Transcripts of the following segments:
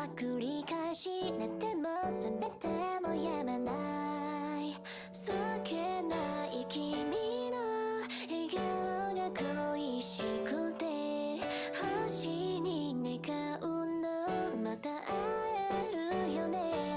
ば繰り返し寝ても覚めてもやまないそっけない君の笑顔が恋しくて星に願うのまた会えるよね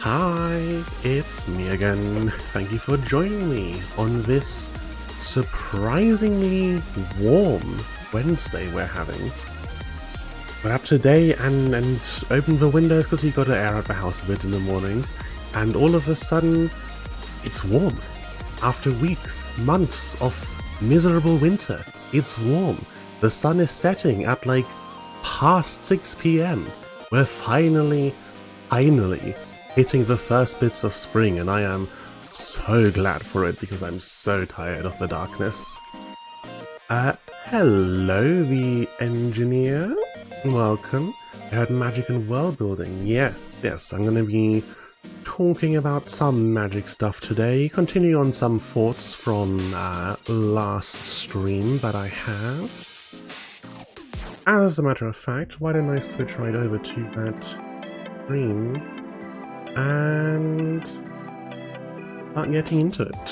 Hi, it's me again. Thank you for joining me on this surprisingly warm Wednesday we're having. Got up today and opened the windows because you got to air out the house a bit in the mornings, and all of a sudden it's warm. After weeks, months of miserable winter, it's warm. The sun is setting at like past 6 p.m. We're finally hitting the first bits of spring, and I am so glad for it because I'm so tired of the darkness. Hello, the engineer. Welcome. I heard magic and world building. Yes, I'm going to be talking about some magic stuff today, continue on some thoughts from last stream that I have. As a matter of fact, why don't I switch right over to that screen and start getting into it.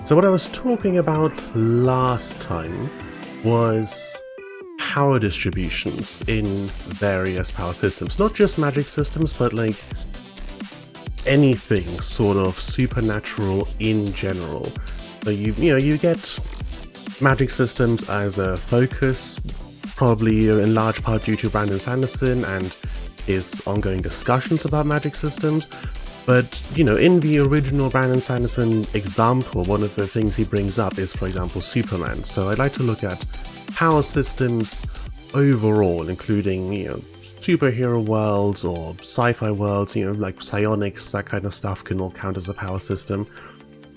So what I was talking about last time was power distributions in various power systems. Not just magic systems, but like anything sort of supernatural in general. So you get magic systems as a focus, probably in large part due to Brandon Sanderson and his ongoing discussions about magic systems. But, in the original Brandon Sanderson example, one of the things he brings up is, for example, Superman. So I'd like to look at power systems overall, including, superhero worlds or sci-fi worlds, like psionics, that kind of stuff can all count as a power system.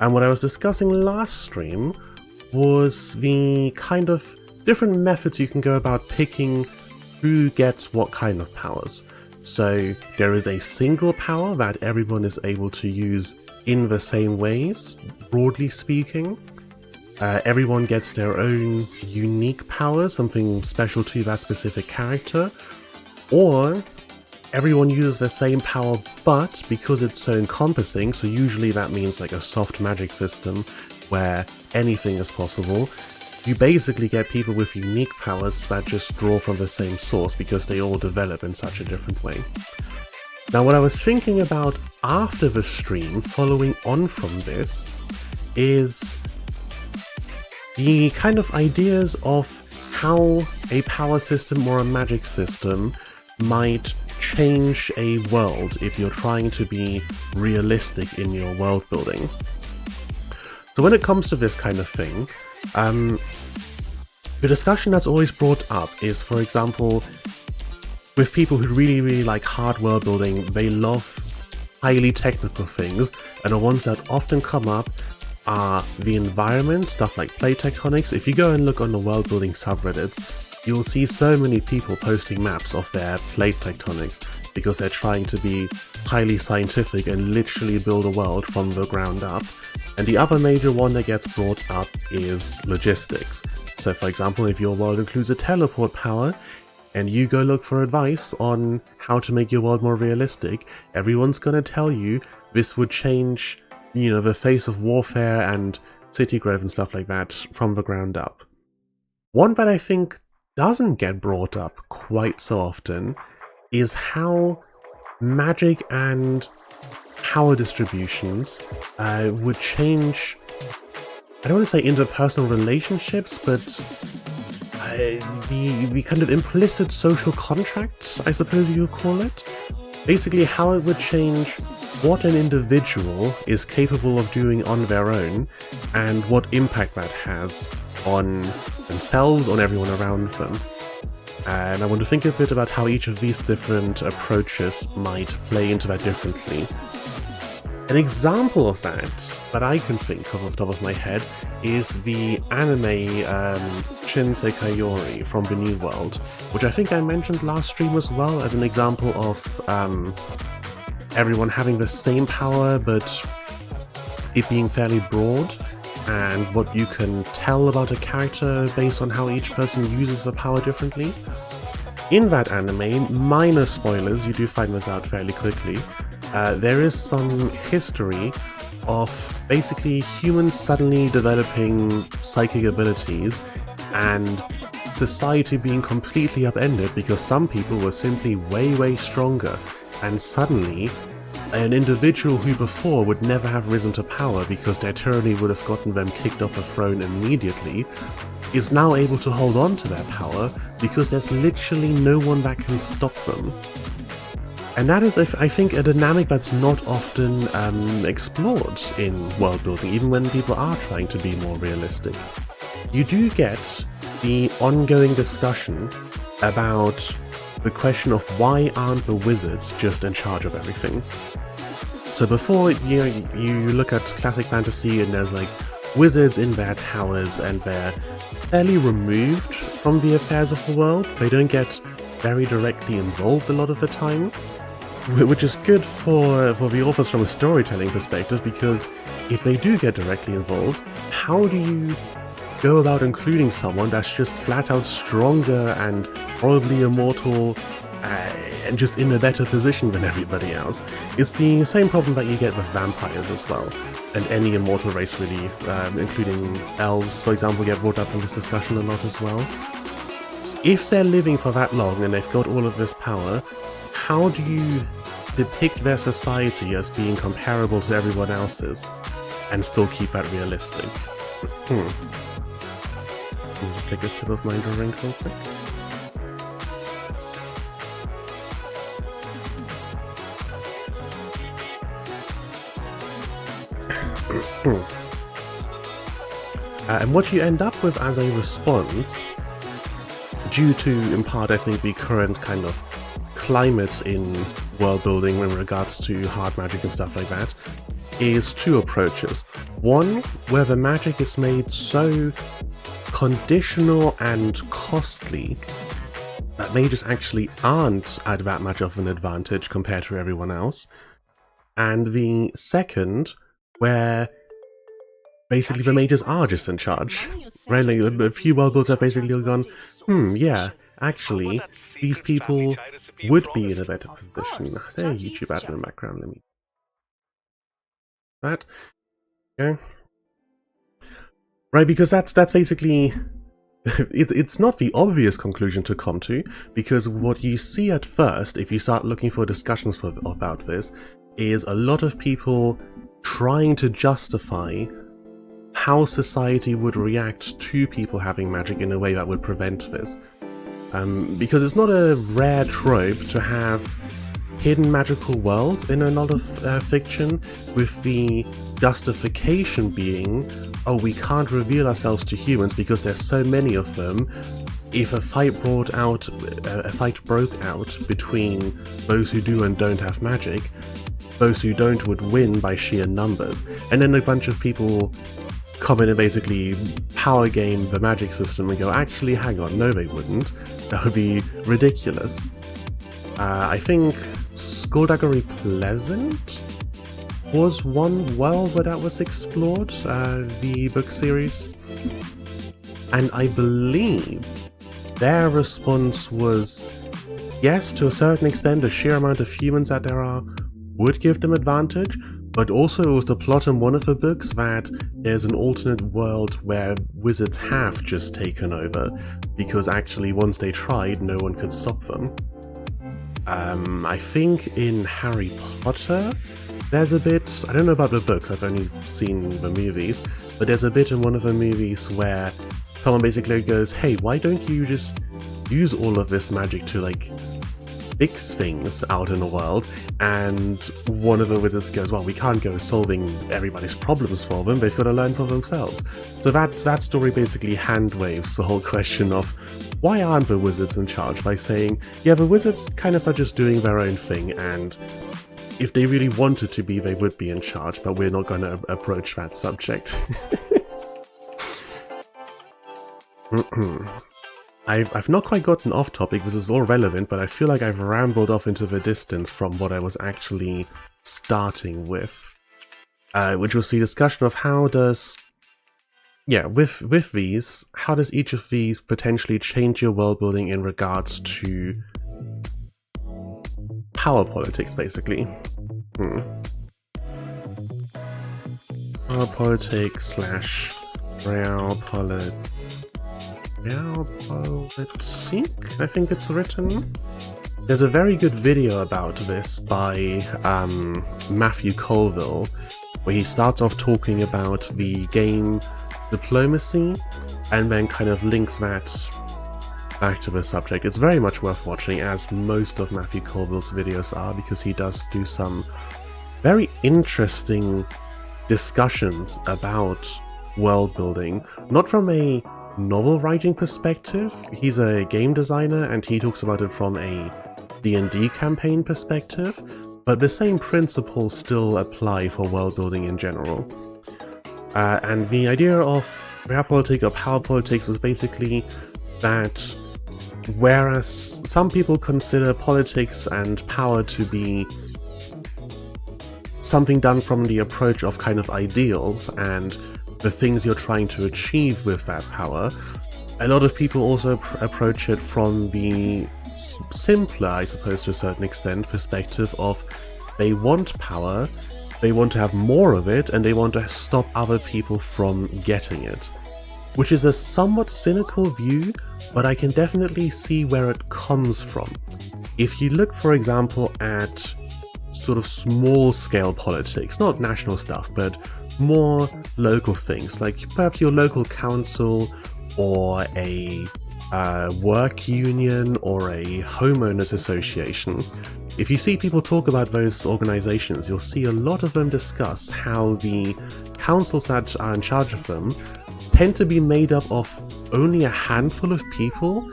And what I was discussing last stream was the kind of different methods you can go about picking who gets what kind of powers. So there is a single power that everyone is able to use in the same ways, broadly speaking. Everyone gets their own unique power, something special to that specific character. Or everyone uses the same power, but because it's so encompassing, so usually that means like a soft magic system where anything is possible, you basically get people with unique powers that just draw from the same source because they all develop in such a different way. Now, what I was thinking about after the stream, following on from this, is the kind of ideas of how a power system or a magic system might change a world if you're trying to be realistic in your world building. So when it comes to this kind of thing, the discussion that's always brought up is, for example, with people who really like hard world building, they love highly technical things, and the ones that often come up are the environment, stuff like plate tectonics. If you go and look on the world building subreddits, you'll see so many people posting maps of their plate tectonics because they're trying to be highly scientific and literally build a world from the ground up. And the other major one that gets brought up is logistics. So for example, if your world includes a teleport power and you go look for advice on how to make your world more realistic, everyone's gonna tell you this would change, the face of warfare and city growth and stuff like that from the ground up. One that I think doesn't get brought up quite so often is how magic and power distributions would change, I don't want to say interpersonal relationships, but the kind of implicit social contract, I suppose you would call it. Basically how it would change what an individual is capable of doing on their own and what impact that has on themselves, on everyone around them. And I want to think a bit about how each of these different approaches might play into that differently. An example of that I can think of off the top of my head is the anime Shinsei Kaiori from the New World, which I think I mentioned last stream as well as an example of everyone having the same power but it being fairly broad, and what you can tell about a character based on how each person uses the power differently. In that anime, minor spoilers, you do find this out fairly quickly, there is some history of basically humans suddenly developing psychic abilities and society being completely upended because some people were simply way stronger, and suddenly an individual who before would never have risen to power because their tyranny would have gotten them kicked off the throne immediately, is now able to hold on to their power because there's literally no one that can stop them. And that is, I think, a dynamic that's not often explored in world building, even when people are trying to be more realistic. You do get the ongoing discussion about the question of why aren't the wizards just in charge of everything? So before, you look at classic fantasy and there's like wizards in their towers and they're fairly removed from the affairs of the world. They don't get very directly involved a lot of the time, which is good for the authors from a storytelling perspective, because if they do get directly involved, how do you go about including someone that's just flat out stronger and probably immortal and just in a better position than everybody else? It's the same problem that you get with vampires as well, and any immortal race really, including elves, for example, get brought up in this discussion a lot as well. If they're living for that long and they've got all of this power, how do you depict their society as being comparable to everyone else's and still keep that realistic? Let me just take a sip of my drink real quick. And what you end up with as a response, due to, in part, I think, the current kind of climate in world building in regards to hard magic and stuff like that, is two approaches. One, where the magic is made so conditional and costly that mages actually aren't at that much of an advantage compared to everyone else. And the second, where basically the mages are just in charge. Right? Like, a few world builds have basically gone, yeah, actually, these people would be in a better position. I say a YouTube ad in the background, let me... That? Okay. Right, because that's basically... it's not the obvious conclusion to come to, because what you see at first, if you start looking for discussions about this, is a lot of people trying to justify how society would react to people having magic in a way that would prevent this. Because it's not a rare trope to have hidden magical worlds in a lot of fiction, with the justification being, oh, we can't reveal ourselves to humans because there's so many of them. If a fight broke out between those who do and don't have magic, those who don't would win by sheer numbers. And then a bunch of people come in and basically power game the magic system and go, actually, hang on, no they wouldn't. That would be ridiculous. I think Skullduggery Pleasant was one world where that was explored, the book series. And I believe their response was, yes, to a certain extent, the sheer amount of humans that there are would give them advantage, but also it was the plot in one of the books that there's an alternate world where wizards have just taken over, because actually once they tried, no one could stop them. I think in Harry Potter, there's a bit, I don't know about the books, I've only seen the movies, but there's a bit in one of the movies where someone basically goes, hey, why don't you just use all of this magic to, like, fix things out in the world? And one of the wizards goes, well, we can't go solving everybody's problems for them, they've got to learn for themselves. So that story basically hand waves the whole question of why aren't the wizards in charge, by saying, yeah, the wizards kind of are just doing their own thing, and if they really wanted to be, they would be in charge, but we're not going to approach that subject. I've not quite gotten off topic, this is all relevant, but I feel like I've rambled off into the distance from what I was actually starting with, which was the discussion of how does, with these, how does each of these potentially change your world building in regards to power politics, basically. Power politics / realpolitik, I think it's written. There's a very good video about this by Matthew Colville, where he starts off talking about the game diplomacy and then kind of links that back to the subject. It's very much worth watching, as most of Matthew Colville's videos are, because he does do some very interesting discussions about world building, not from a novel writing perspective. He's a game designer and he talks about it from a D&D campaign perspective, but the same principles still apply for world building in general. And the idea of realpolitik or power politics was basically that whereas some people consider politics and power to be something done from the approach of kind of ideals and the things you're trying to achieve with that power, a lot of people also approach it from the simpler, I suppose to a certain extent, perspective of they want power, they want to have more of it, and they want to stop other people from getting it. Which is a somewhat cynical view, but I can definitely see where it comes from. If you look, for example, at sort of small-scale politics, not national stuff, but more local things, like perhaps your local council or a work union or a homeowners association. If you see people talk about those organizations, you'll see a lot of them discuss how the councils that are in charge of them tend to be made up of only a handful of people,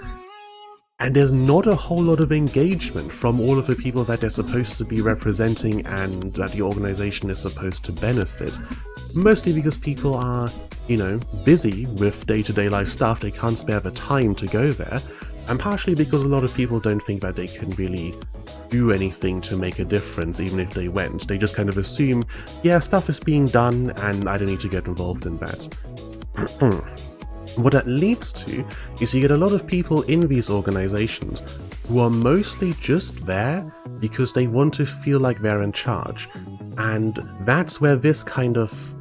and there's not a whole lot of engagement from all of the people that they're supposed to be representing and that the organization is supposed to benefit. Mostly because people are, busy with day-to-day life stuff, they can't spare the time to go there, and partially because a lot of people don't think that they can really do anything to make a difference even if they went. They just kind of assume, yeah, stuff is being done and I don't need to get involved in that. What that leads to is you get a lot of people in these organizations who are mostly just there because they want to feel like they're in charge. And that's where this kind of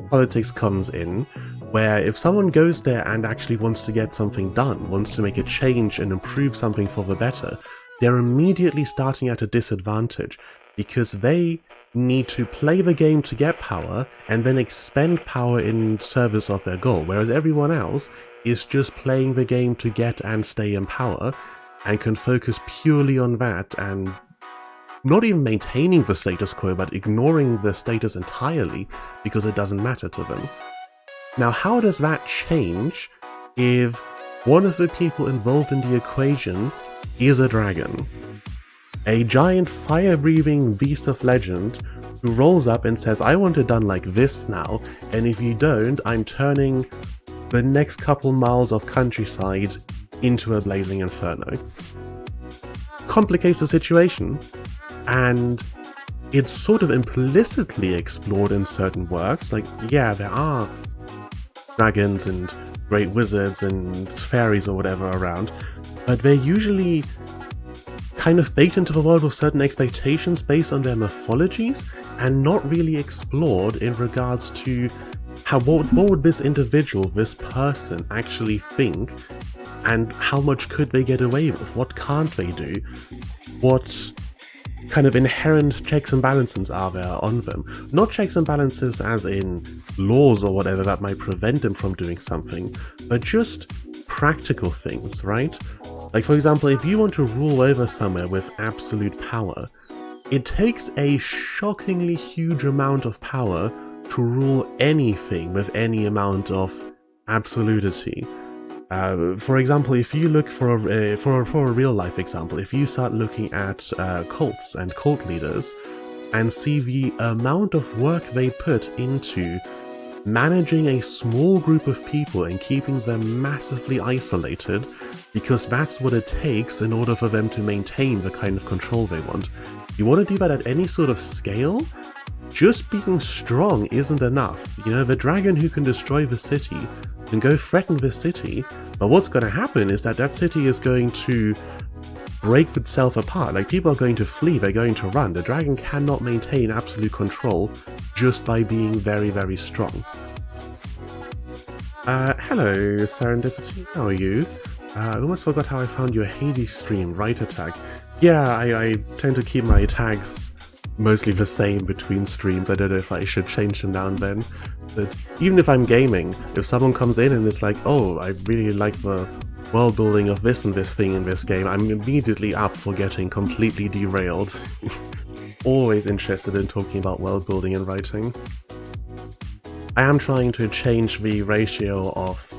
politics comes in, where if someone goes there and actually wants to get something done, wants to make a change and improve something for the better, they're immediately starting at a disadvantage because they need to play the game to get power and then expend power in service of their goal, whereas everyone else is just playing the game to get and stay in power and can focus purely on that and not even maintaining the status quo, but ignoring the status entirely because it doesn't matter to them. Now, how does that change if one of the people involved in the equation is a dragon? A giant fire-breathing beast of legend who rolls up and says, I want it done like this now, and if you don't, I'm turning the next couple miles of countryside into a blazing inferno. Complicates the situation, and it's sort of implicitly explored in certain works. Like, yeah, there are dragons and great wizards and fairies or whatever around, but they're usually kind of baked into the world with certain expectations based on their mythologies and not really explored in regards to what would this individual, this person actually think, and how much could they get away with, what can't they do, what kind of inherent checks and balances are there on them. Not checks and balances as in laws or whatever that might prevent them from doing something, but just practical things, right? Like, for example, if you want to rule over somewhere with absolute power, it takes a shockingly huge amount of power to rule anything with any amount of absolutity. For example, if you look for a real life example, if you start looking at cults and cult leaders and see the amount of work they put into managing a small group of people and keeping them massively isolated, because that's what it takes in order for them to maintain the kind of control they want. You want to do that at any sort of scale? Just being strong isn't enough. The dragon who can destroy the city can go threaten the city, but what's going to happen is that city is going to break itself apart. Like, people are going to flee, they're going to run. The dragon cannot maintain absolute control just by being very, very strong. Hello, Serendipity, how are you? I almost forgot how I found your Hades stream, Right Attack. Yeah, I tend to keep my tags mostly the same between streams. I don't know if I should change them now and then. But even if I'm gaming, if someone comes in and is like, oh, I really like the world building of this and this thing in this game, I'm immediately up for getting completely derailed. Always interested in talking about world building and writing. I am trying to change the ratio of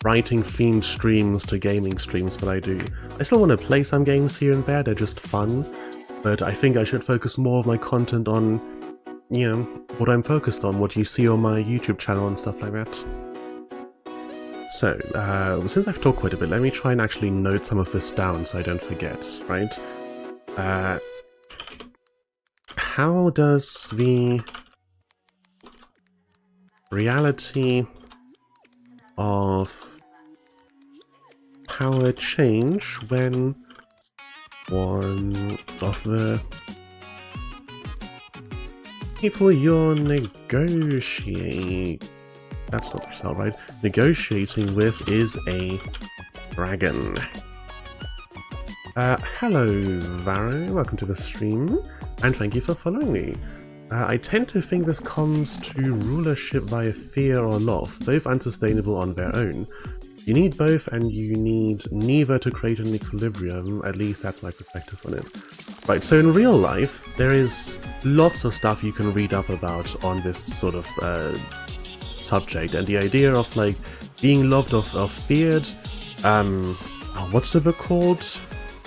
writing themed streams to gaming streams, but I do. I still want to play some games here and there, they're just fun, but I think I should focus more of my content on, you know, what I'm focused on, what you see on my YouTube channel and stuff like that. So, since I've talked quite a bit, let me try and actually note some of this down so I don't forget, right? How does the reality of power change when one of the people you're negotiating, that's not spelled right, negotiating with is a dragon? Hello Varo, welcome to the stream, and thank you for following me. I tend to think this comes to rulership via fear or love, both unsustainable on their own. You need both, and you need neither to create an equilibrium, at least that's my perspective on it. Right, so in real life, there is lots of stuff you can read up about on this sort of subject, and the idea of like being loved or feared, what's the book called?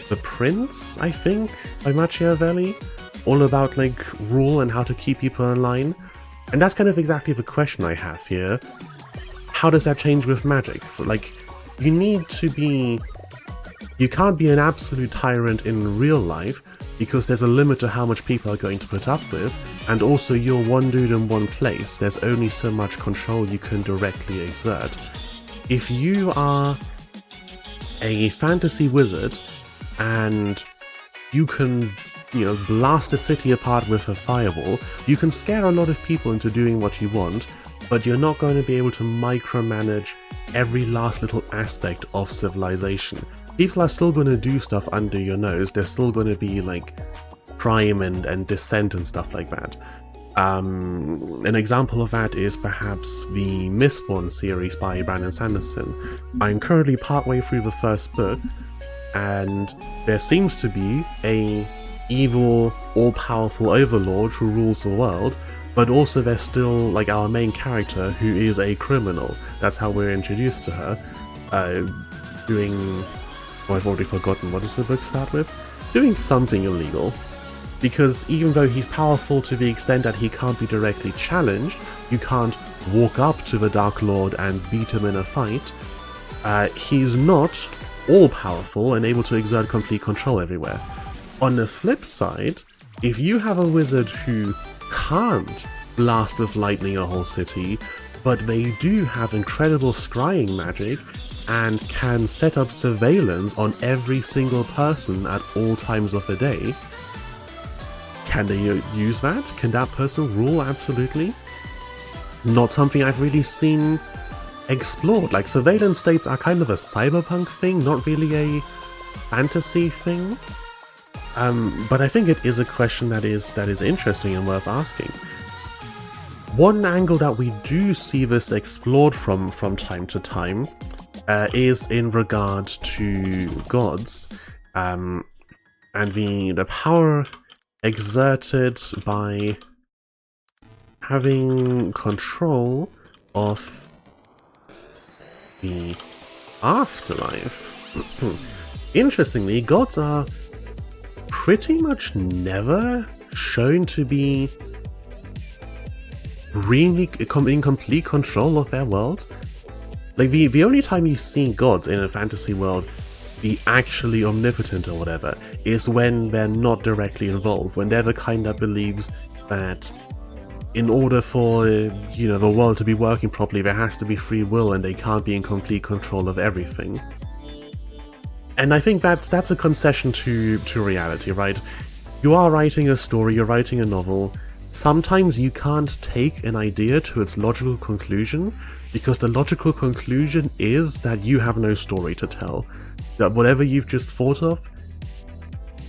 The Prince, I think, by Machiavelli? All about like rule and how to keep people in line. And that's kind of exactly the question I have here. How does that change with magic? Like, you need to be... You can't be an absolute tyrant in real life, because there's a limit to how much people are going to put up with, and also you're one dude in one place, there's only so much control you can directly exert. If you are a fantasy wizard, and you can, you know, blast a city apart with a fireball, you can scare a lot of people into doing what you want, but you're not going to be able to micromanage every last little aspect of civilization. People are still going to do stuff under your nose, there's still going to be like crime and dissent and stuff like that. An example of that is perhaps the Mistborn series by Brandon Sanderson. I'm currently partway through the first book, and there seems to be a evil, all-powerful overlord who rules the world, but also there's still like our main character who is a criminal. That's how we're introduced to her, doing... oh, I've already forgotten, what does the book start with? Doing something illegal. Because even though he's powerful to the extent that he can't be directly challenged, you can't walk up to the Dark Lord and beat him in a fight, he's not all-powerful and able to exert complete control everywhere. On the flip side, if you have a wizard who can't blast with lightning a whole city, but they do have incredible scrying magic and can set up surveillance on every single person at all times of the day, can they use that? Can that person rule? Absolutely. Not something I've really seen explored. Like, surveillance states are kind of a cyberpunk thing, not really a fantasy thing. But I think it is a question that is interesting and worth asking. One angle that we do see this explored from time to time is in regard to gods, and the power exerted by having control of the afterlife. Interestingly, gods are pretty much never shown to be really in complete control of their worlds. Like, the only time you see gods in a fantasy world be actually omnipotent or whatever is when they're not directly involved, when they're the kind that believes that in order for, you know, the world to be working properly, there has to be free will and they can't be in complete control of everything. And I think that's a concession to reality, right? You are writing a story, you're writing a novel. Sometimes you can't take an idea to its logical conclusion, because the logical conclusion is that you have no story to tell. That whatever you've just thought of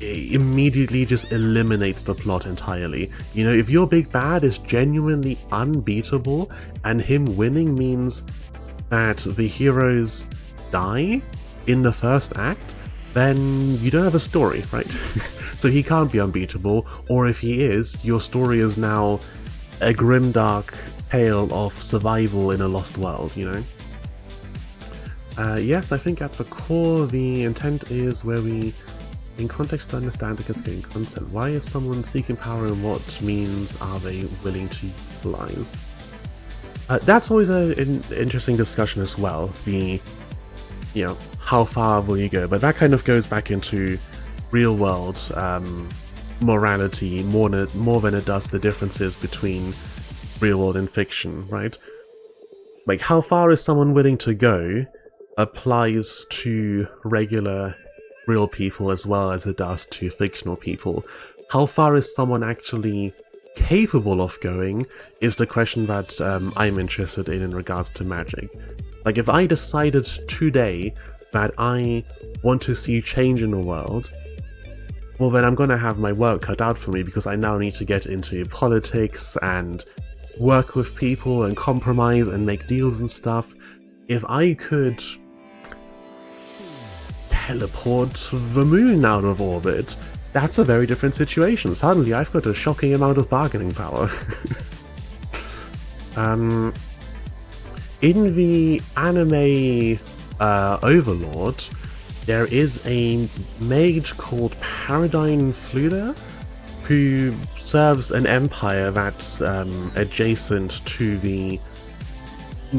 immediately just eliminates the plot entirely. You know, if your big bad is genuinely unbeatable and him winning means that the heroes die in the first act, then you don't have a story, right? So he can't be unbeatable, or if he is, your story is now a grimdark tale of survival in a lost world, you know? Yes, I think at the core the intent is where we, in context to understand the cascading concept. Why is someone seeking power and what means are they willing to utilize? That's always an interesting discussion as well, the, you know, how far will you go? But that kind of goes back into real world morality more than it does the differences between real world and fiction, right? Like, how far is someone willing to go applies to regular real people as well as it does to fictional people. How far is someone actually capable of going is the question that I'm interested in regards to magic. Like, if I decided today that I want to see change in the world, well then I'm gonna have my work cut out for me, because I now need to get into politics and work with people and compromise and make deals and stuff. If I could teleport the moon out of orbit, that's a very different situation. Suddenly I've got a shocking amount of bargaining power. In the anime Overlord, there is a mage called Paradigm Fluda who serves an empire that's adjacent to the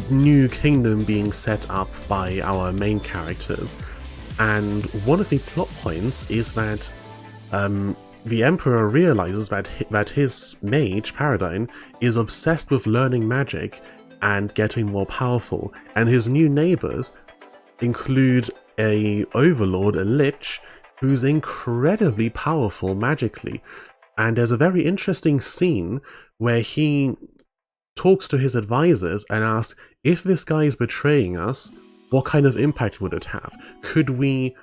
new kingdom being set up by our main characters. And one of the plot points is that the Emperor realizes that his mage, Paradigm, is obsessed with learning magic and getting more powerful, and his new neighbors include a overlord, a lich, who's incredibly powerful magically. And there's a very interesting scene where he talks to his advisors and asks, if this guy is betraying us, what kind of impact would it have? Could we,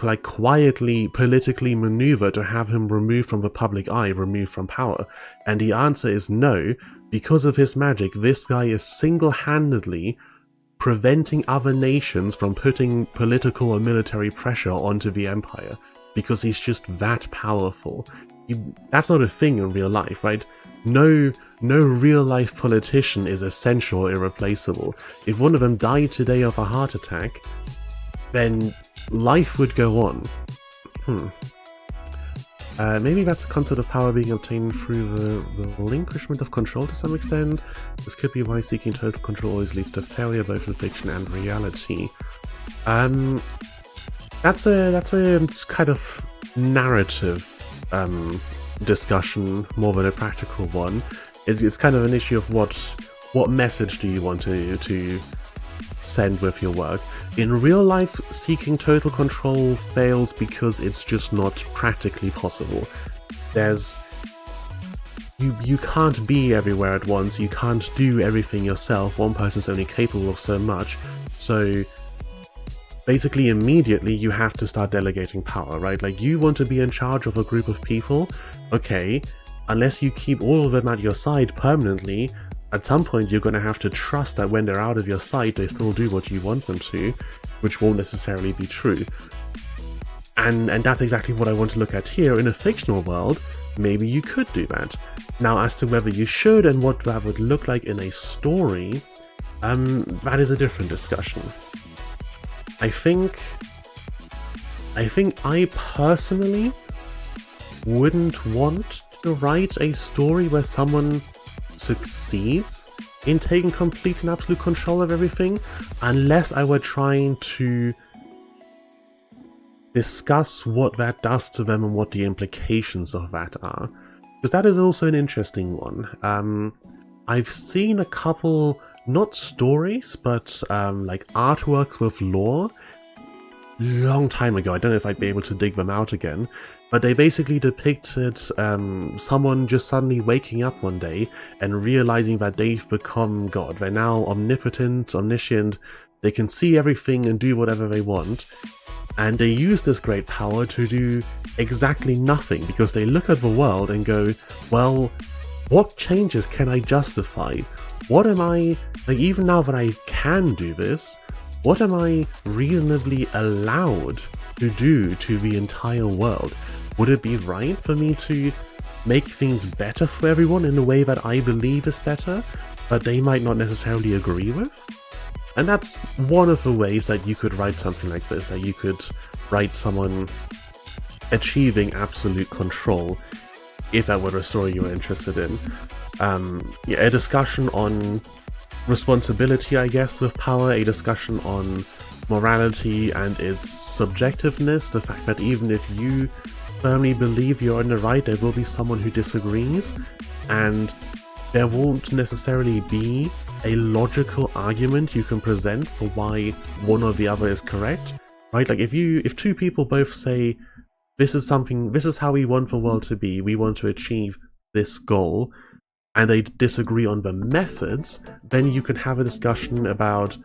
like, quietly, politically maneuver to have him removed from the public eye, removed from power? And the answer is no. Because of his magic, this guy is single-handedly preventing other nations from putting political or military pressure onto the Empire, because he's just that powerful. That's not a thing in real life, right? No real-life politician is essential or irreplaceable. If one of them died today of a heart attack, then life would go on. Maybe that's a concept of power being obtained through the relinquishment of control to some extent. This could be why seeking total control always leads to failure both in fiction and reality. That's a kind of narrative discussion more than a practical one. It's kind of an issue of what message do you want to send with your work. In real life, seeking total control fails because it's just not practically possible. You can't be everywhere at once, you can't do everything yourself, one person's only capable of so much, so basically immediately you have to start delegating power, right? Like, you want to be in charge of a group of people, okay, unless you keep all of them at your side permanently, at some point you're going to have to trust that when they're out of your sight they still do what you want them to, which won't necessarily be true. And that's exactly what I want to look at here. In a fictional world, maybe you could do that. Now, as to whether you should and what that would look like in a story, that is a different discussion. I think I personally wouldn't want to write a story where someone succeeds in taking complete and absolute control of everything, unless I were trying to discuss what that does to them and what the implications of that are. Because that is also an interesting one. I've seen a couple, not stories, but like artworks with lore, long time ago. I don't know if I'd be able to dig them out again, but they basically depicted someone just suddenly waking up one day and realizing that they've become God. They're now omnipotent, omniscient, they can see everything and do whatever they want, and they use this great power to do exactly nothing because they look at the world and go, well, what changes can I justify? What am I, like, even now that I can do this, what am I reasonably allowed to do to the entire world? Would it be right for me to make things better for everyone in a way that I believe is better, but they might not necessarily agree with? And that's one of the ways that you could write something like this, that you could write someone achieving absolute control, if that were a story you were interested in. Yeah, a discussion on responsibility, I guess, with power, a discussion on morality and its subjectiveness, the fact that even if you firmly believe you're in the right, there will be someone who disagrees, and there won't necessarily be a logical argument you can present for why one or the other is correct, right? Like if two people both say, this is how we want the world to be, we want to achieve this goal, and they disagree on the methods, then you can have a discussion about,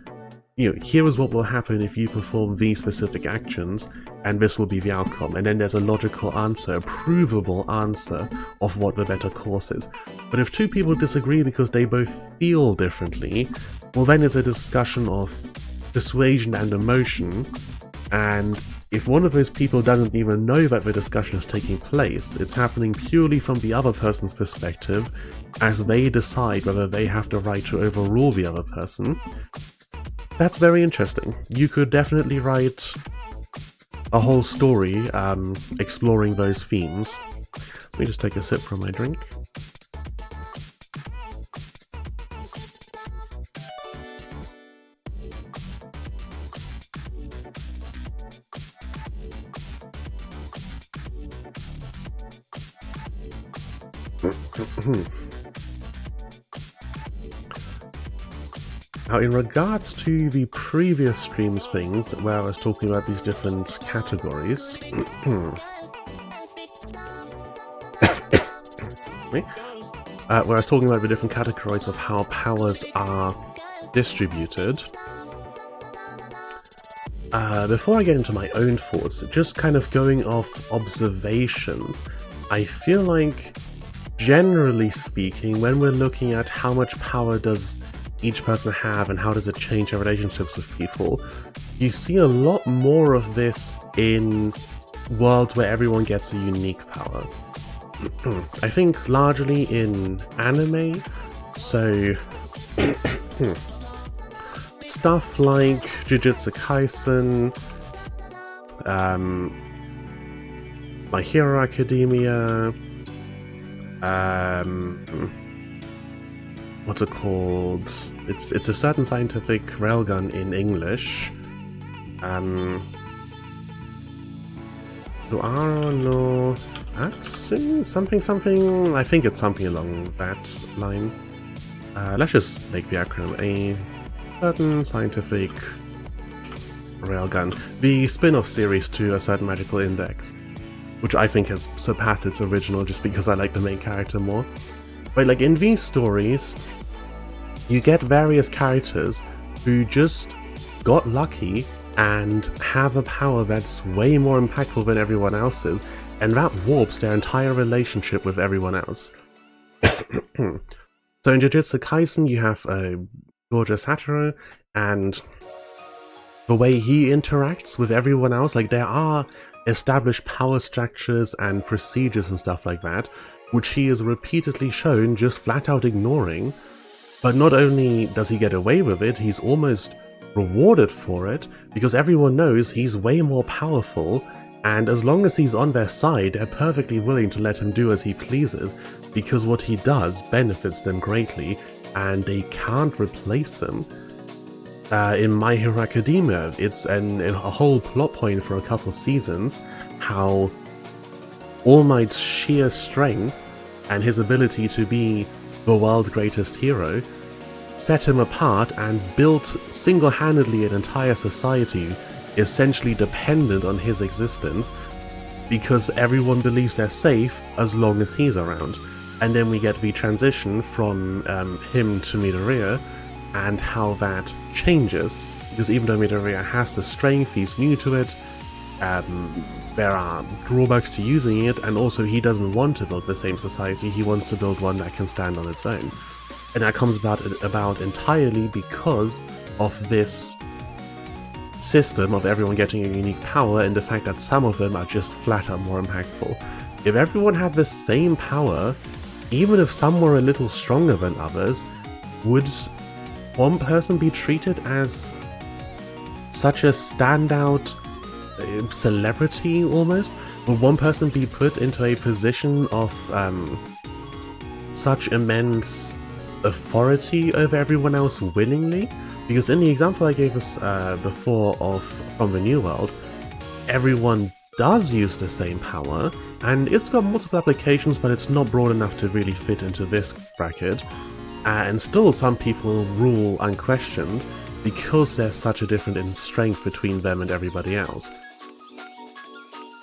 you know, here is what will happen if you perform these specific actions, and this will be the outcome. And then there's a logical answer, a provable answer of what the better course is. But if two people disagree because they both feel differently, well, then it's a discussion of persuasion and emotion, and if one of those people doesn't even know that the discussion is taking place, it's happening purely from the other person's perspective, as they decide whether they have the right to overrule the other person. That's very interesting. You could definitely write a whole story exploring those themes. Let me just take a sip from my drink. Now, in regards to the previous streams things, where I was talking about these different categories, where I was talking about the different categories of how powers are distributed, before I get into my own thoughts, just kind of going off observations, I feel like, generally speaking, when we're looking at how much power does each person have and how does it change their relationships with people, you see a lot more of this in worlds where everyone gets a unique power. I think largely in anime, so stuff like Jujutsu Kaisen, My Hero Academia, what's it called? It's a certain scientific railgun in English. No, that's something. I think it's something along that line. Let's just make the acronym a certain scientific railgun. The spin-off series to A Certain Magical Index, which I think has surpassed its original just because I like the main character more. But like in these stories, you get various characters who just got lucky and have a power that's way more impactful than everyone else's, and that warps their entire relationship with everyone else. So in Jujutsu Kaisen you have Gojo Satoru, and the way he interacts with everyone else, like there are established power structures and procedures and stuff like that, which he is repeatedly shown just flat out ignoring. But not only does he get away with it, he's almost rewarded for it, because everyone knows he's way more powerful, and as long as he's on their side, they're perfectly willing to let him do as he pleases, because what he does benefits them greatly, and they can't replace him. In My Hero Academia, it's a whole plot point for a couple seasons, how All Might's sheer strength and his ability to be the world's greatest hero set him apart and built single-handedly an entire society essentially dependent on his existence, because everyone believes they're safe as long as he's around. And then we get the transition from him to Midoriya, and how that changes, because even though Midoriya has the strength, he's new to it, there are drawbacks to using it, and also he doesn't want to build the same society, he wants to build one that can stand on its own. And that comes about entirely because of this system of everyone getting a unique power and the fact that some of them are just flat out more impactful. If everyone had the same power, even if some were a little stronger than others, would one person be treated as such a standout celebrity almost? Would one person be put into a position of such immense authority over everyone else willingly? Because in the example I gave us before from the New World, everyone does use the same power, and it's got multiple applications, but it's not broad enough to really fit into this bracket. And still some people rule unquestioned because there's such a difference in strength between them and everybody else.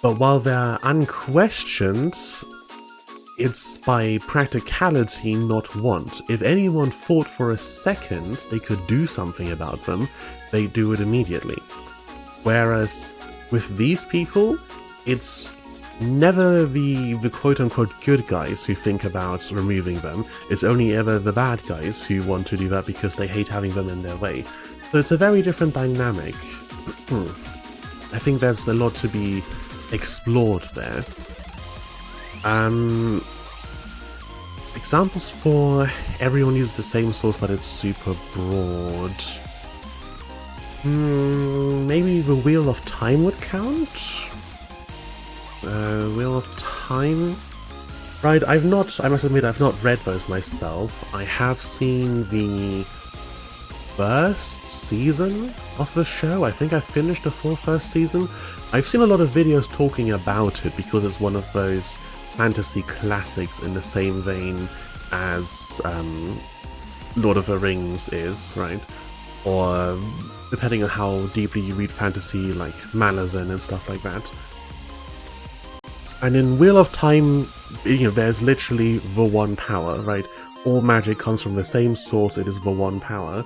But while they're unquestioned, it's by practicality, not want. If anyone thought for a second they could do something about them, they do it immediately. Whereas with these people, it's never the quote-unquote good guys who think about removing them, it's only ever the bad guys who want to do that because they hate having them in their way. So it's a very different dynamic. I think there's a lot to be explored there. Examples for everyone uses the same source but it's super broad. Maybe the Wheel of Time would count? Wheel of Time? Right, I must admit, I've not read those myself. I have seen the first season of the show. I think I finished the full first season. I've seen a lot of videos talking about it because it's one of those fantasy classics in the same vein as Lord of the Rings is, right? Or depending on how deeply you read fantasy, like Malazan and stuff like that. And in Wheel of Time, there's literally the one power, right? All magic comes from the same source, it is the one power.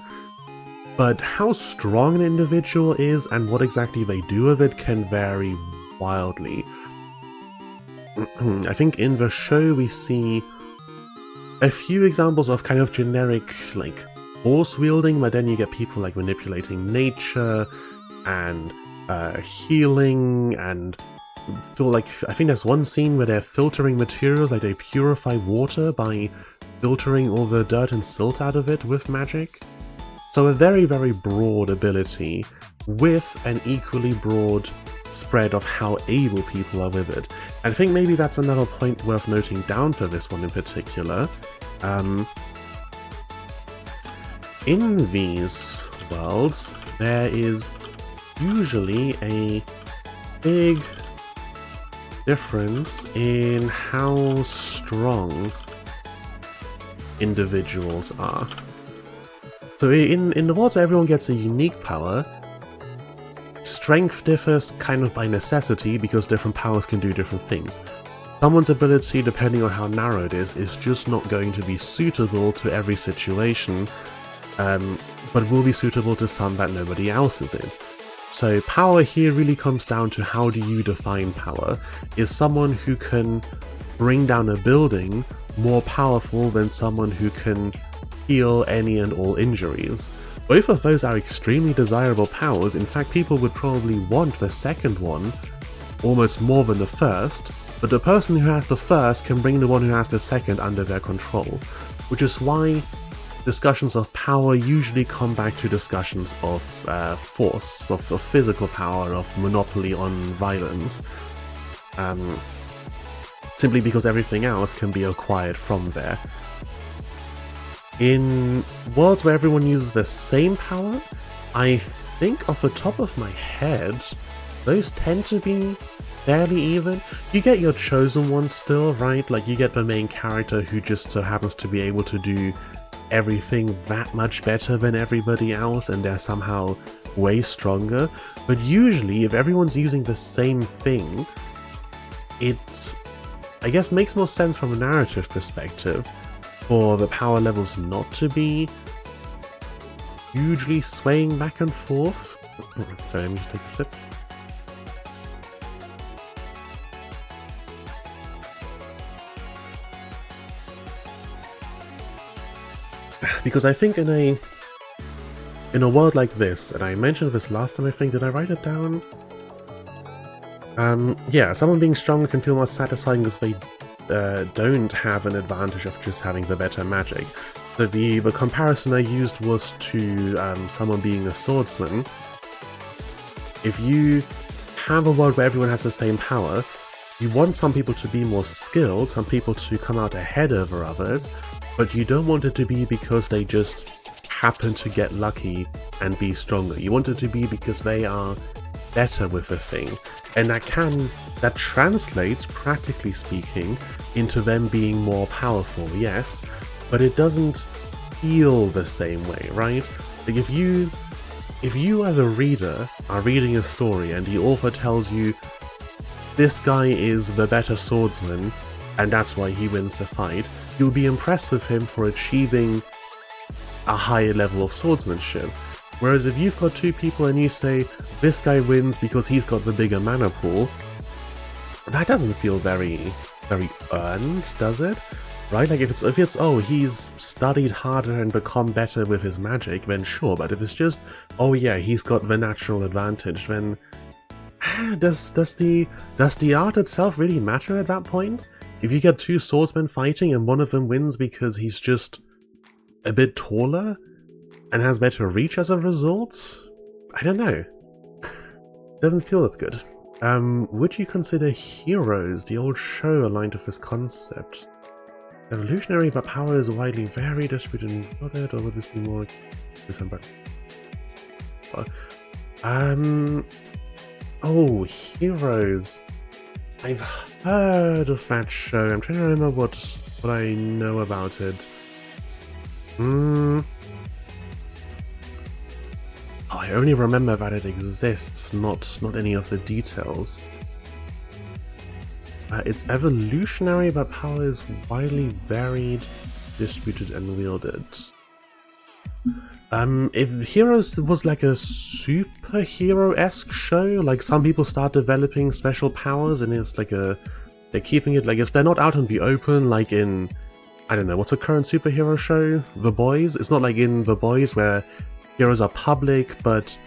But how strong an individual is and what exactly they do with it can vary wildly. I think in the show we see a few examples of kind of generic, like, force wielding, but then you get people like manipulating nature and healing, and I think there's one scene where they're filtering materials, like they purify water by filtering all the dirt and silt out of it with magic. So a very, very broad ability with an equally broad spread of how able people are with it. And I think maybe that's another point worth noting down for this one in particular. In these worlds, there is usually a big difference in how strong individuals are. So in the worlds where everyone gets a unique power, strength differs kind of by necessity because different powers can do different things. Someone's ability, depending on how narrow it is just not going to be suitable to every situation, but will be suitable to some that nobody else's is. So power here really comes down to how do you define power. Is someone who can bring down a building more powerful than someone who can heal any and all injuries? Both of those are extremely desirable powers. In fact, people would probably want the second one almost more than the first, but the person who has the first can bring the one who has the second under their control, which is why discussions of power usually come back to discussions of force, of physical power, of monopoly on violence, simply because everything else can be acquired from there. In worlds where everyone uses the same power, I think off the top of my head, those tend to be fairly even. You get your chosen ones still, right? Like you get the main character who just so happens to be able to do everything that much better than everybody else and they're somehow way stronger. But usually if everyone's using the same thing, it, I guess, makes more sense from a narrative perspective for the power levels not to be hugely swaying back and forth. Sorry, let me just take a sip. Because I think in a world like this, and I mentioned this last time I think, did I write it down? Yeah, someone being stronger can feel more satisfying because they don't have an advantage of just having the better magic. So the comparison I used was to someone being a swordsman. If you have a world where everyone has the same power, you want some people to be more skilled, some people to come out ahead over others, but you don't want it to be because they just happen to get lucky and be stronger. You want it to be because they are better with a thing. And that translates, practically speaking, into them being more powerful, yes, but it doesn't feel the same way, right? Like if you as a reader are reading a story and the author tells you this guy is the better swordsman and that's why he wins the fight, you'll be impressed with him for achieving a higher level of swordsmanship. Whereas if you've got two people and you say, this guy wins because he's got the bigger mana pool, that doesn't feel very earned, does it? Right? Like if it's oh, he's studied harder and become better with his magic, then sure, but if it's just, oh yeah, he's got the natural advantage, then does the art itself really matter at that point? If you get two swordsmen fighting and one of them wins because he's just a bit taller and has better reach as a result? I don't know. Doesn't feel as good. Would you consider Heroes, the old show, aligned with this concept? Evolutionary, but power is widely varied, distributed and bothered, or would this be more December? Oh, Heroes. I've heard of that show. I'm trying to remember what I know about it. Oh, I only remember that it exists, not any of the details. It's evolutionary, but power is widely varied, distributed, and wielded. If Heroes was like a superhero-esque show, like some people start developing special powers and it's like they're keeping it like they're not out in the open like in, I don't know, what's a current superhero show? The Boys? It's not like in The Boys where heroes are public, but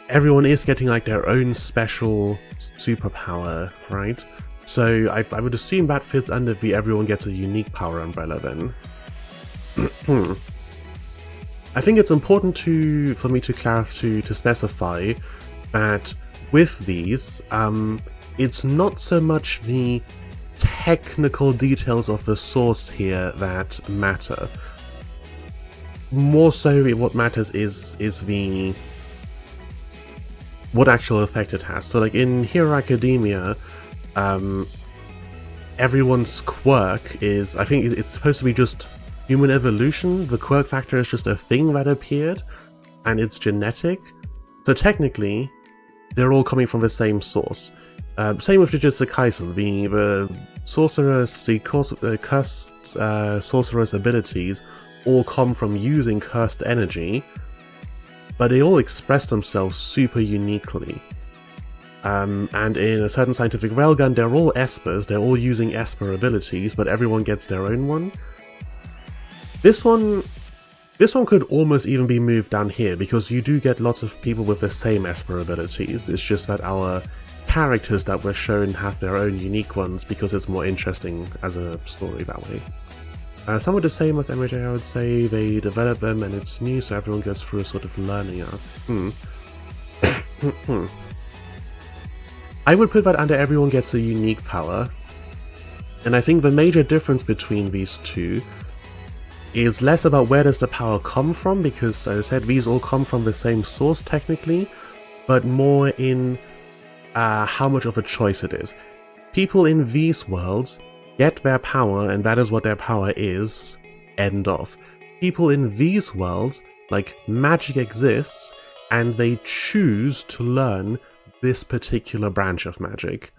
everyone is getting like their own special superpower, right? So I would assume that fits under the everyone gets a unique power umbrella then. I think it's important for me to specify that with these, it's not so much the technical details of the source here that matter. More so what matters is what actual effect it has. So like in Hero Academia, everyone's quirk is, I think it's supposed to be just human evolution. The quirk factor is just a thing that appeared, and it's genetic. So technically, they're all coming from the same source. Same with Jujutsu Kaisen, the sorceress, the cursed sorceress abilities all come from using cursed energy, but they all express themselves super uniquely. And in a certain scientific railgun, they're all espers, they're all using esper abilities, but everyone gets their own one. This one could almost even be moved down here, because you do get lots of people with the same esper abilities. It's just that our characters that were shown have their own unique ones because it's more interesting as a story that way. Some are the same as MHA, I would say. They develop them and it's new, so everyone goes through a sort of learning arc. I would put that under everyone gets a unique power. And I think the major difference between these two is less about where does the power come from, because as I said, these all come from the same source technically, but more in how much of a choice it is. People in these worlds get their power, and that is what their power is, end of. People in these worlds, like, magic exists, and they choose to learn this particular branch of magic.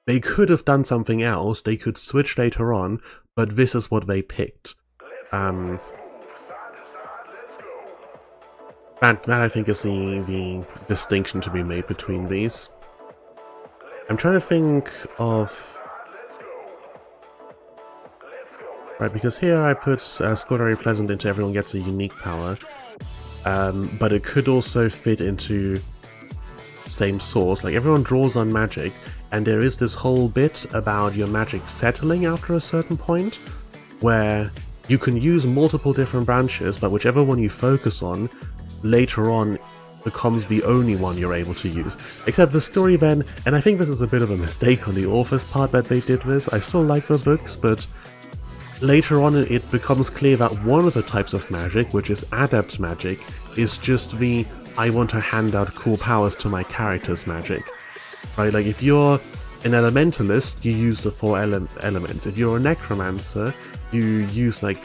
They could have done something else, they could switch later on, but this is what they picked. That I think is the distinction to be made between these. I'm trying to think of right? Because here I put Squadary Pleasant into everyone gets a unique power, but it could also fit into same source. Like everyone draws on magic, and there is this whole bit about your magic settling after a certain point, where you can use multiple different branches, but whichever one you focus on, later on becomes the only one you're able to use. Except the story then, and I think this is a bit of a mistake on the author's part that they did this, I still like the books, but later on it becomes clear that one of the types of magic, which is adept magic, is just the I want to hand out cool powers to my character's magic. Right, like if you're an elementalist, you use the 4 elements. If you're a necromancer, you use like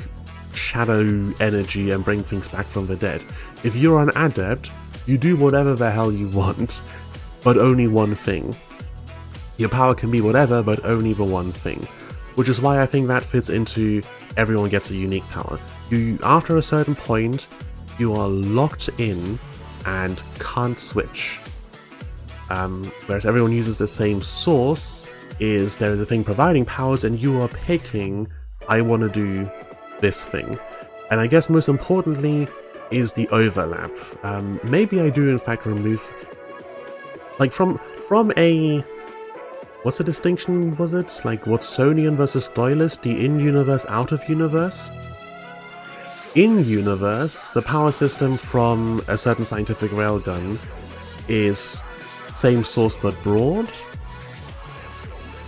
shadow energy and bring things back from the dead. If you're an adept, you do whatever the hell you want, but only one thing. Your power can be whatever, but only the one thing. Which is why I think that fits into everyone gets a unique power. After a certain point, you are locked in and can't switch. Whereas everyone uses the same source, is there is a thing providing powers and you are picking, I want to do this thing. And I guess most importantly is the overlap. Maybe I do in fact remove, like from a, what's the distinction was it? Like Watsonian versus Doylist, the in-universe, out-of-universe? In-universe, the power system from a certain scientific railgun is same source but broad.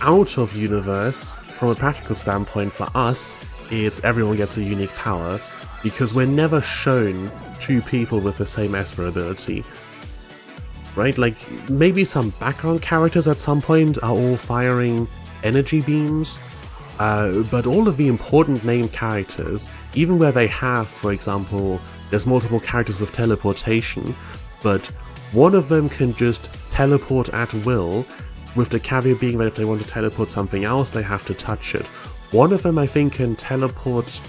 Out of universe, from a practical standpoint for us, it's everyone gets a unique power, because we're never shown two people with the same Esper ability. Right? Like, maybe some background characters at some point are all firing energy beams, but all of the important named characters, even where they have, for example, there's multiple characters with teleportation, but one of them can just teleport at will, with the caveat being that if they want to teleport something else, they have to touch it. One of them, I think, can teleport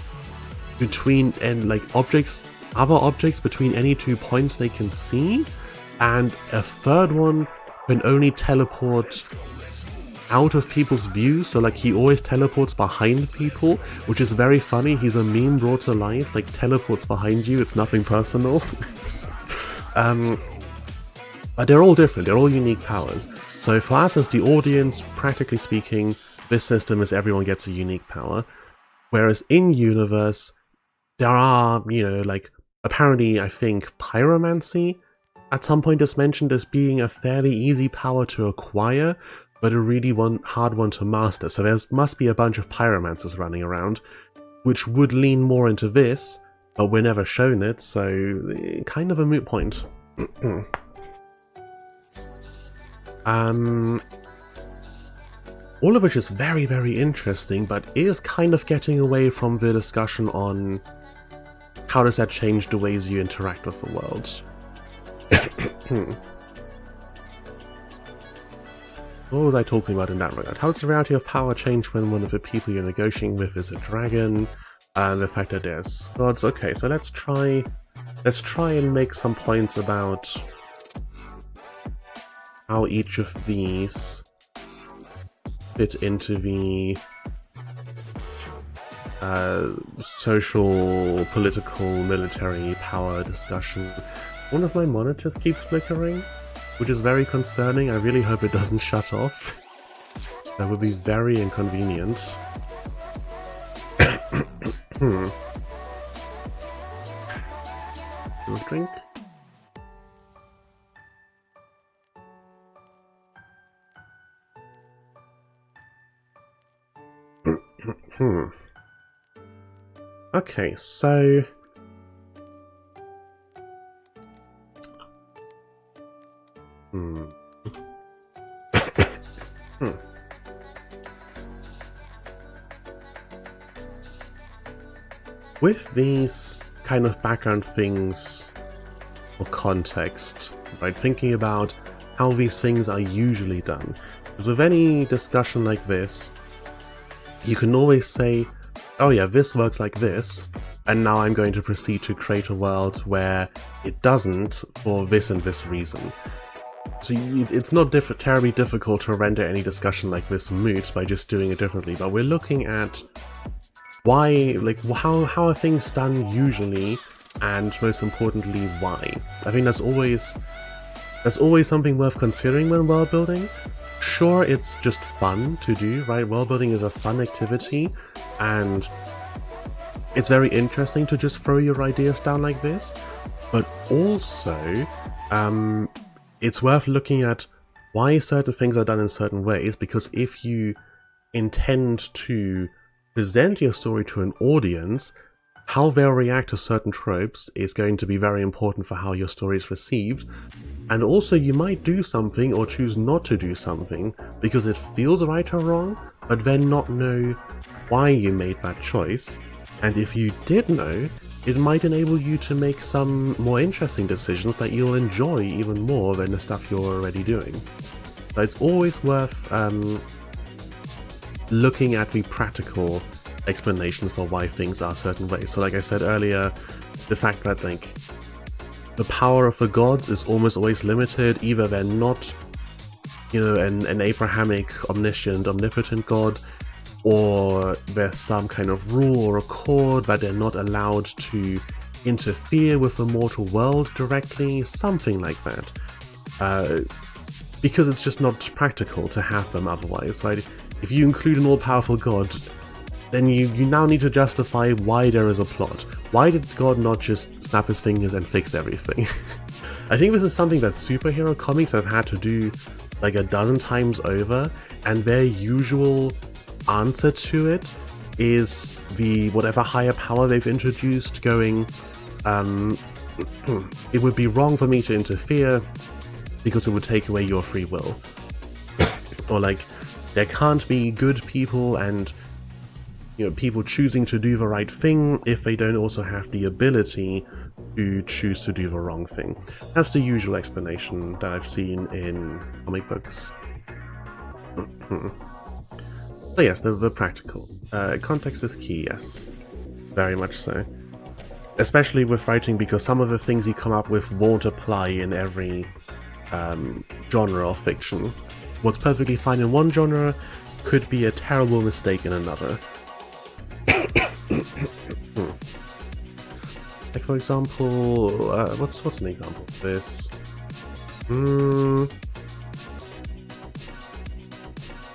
between other objects between any 2 points they can see, and a third one can only teleport out of people's views, so like he always teleports behind people, which is very funny. He's a meme brought to life, like teleports behind you, it's nothing personal. But they're all different, they're all unique powers. So for us as the audience, practically speaking, this system is everyone gets a unique power. Whereas in universe, there are, like, apparently I think pyromancy at some point is mentioned as being a fairly easy power to acquire, but a really hard one to master. So there must be a bunch of pyromancers running around, which would lean more into this, but we're never shown it, so kind of a moot point. All of which is very, very interesting, but is kind of getting away from the discussion on how does that change the ways you interact with the world. What was I talking about in that regard? How does the reality of power change when one of the people you're negotiating with is a dragon? And the fact that there's gods. Okay, so let's try and make some points about how each of these fit into the social, political, military power discussion. One of my monitors keeps flickering, which is very concerning. I really hope it doesn't shut off. That would be very inconvenient. Drink? Okay, so with these kind of background things or context, right, thinking about how these things are usually done, because with any discussion like this, you can always say, oh yeah, this works like this, and now I'm going to proceed to create a world where it doesn't for this and this reason. So it's not terribly difficult to render any discussion like this moot by just doing it differently, but we're looking at why, like, how are things done usually, and most importantly, why? I think that's always something worth considering when world building. Sure, it's just fun to do, right? World building is a fun activity, and it's very interesting to just throw your ideas down like this, but also it's worth looking at why certain things are done in certain ways, because if you intend to present your story to an audience, how they'll react to certain tropes is going to be very important for how your story is received. And also you might do something or choose not to do something because it feels right or wrong, but then not know why you made that choice. And if you did know, it might enable you to make some more interesting decisions that you'll enjoy even more than the stuff you're already doing. So it's always worth looking at the practical explanations for why things are certain ways. So like I said earlier, the fact that like the power of the gods is almost always limited. Either they're not, you know, an Abrahamic, omniscient, omnipotent god, or there's some kind of rule or accord that they're not allowed to interfere with the mortal world directly, something like that. Because it's just not practical to have them otherwise, right? If you include an all-powerful god, then you now need to justify why there is a plot. Why did God not just snap his fingers and fix everything? I think this is something that superhero comics have had to do like a dozen times over, and their usual answer to it is the whatever higher power they've introduced going, it would be wrong for me to interfere because it would take away your free will. Or like, there can't be good people and, you know, people choosing to do the right thing if they don't also have the ability to choose to do the wrong thing. That's the usual explanation that I've seen in comic books. So yes, the practical. Context is key, yes. Very much so. Especially with writing, because some of the things you come up with won't apply in every genre of fiction. What's perfectly fine in one genre could be a terrible mistake in another. Like for example, what's an example of this?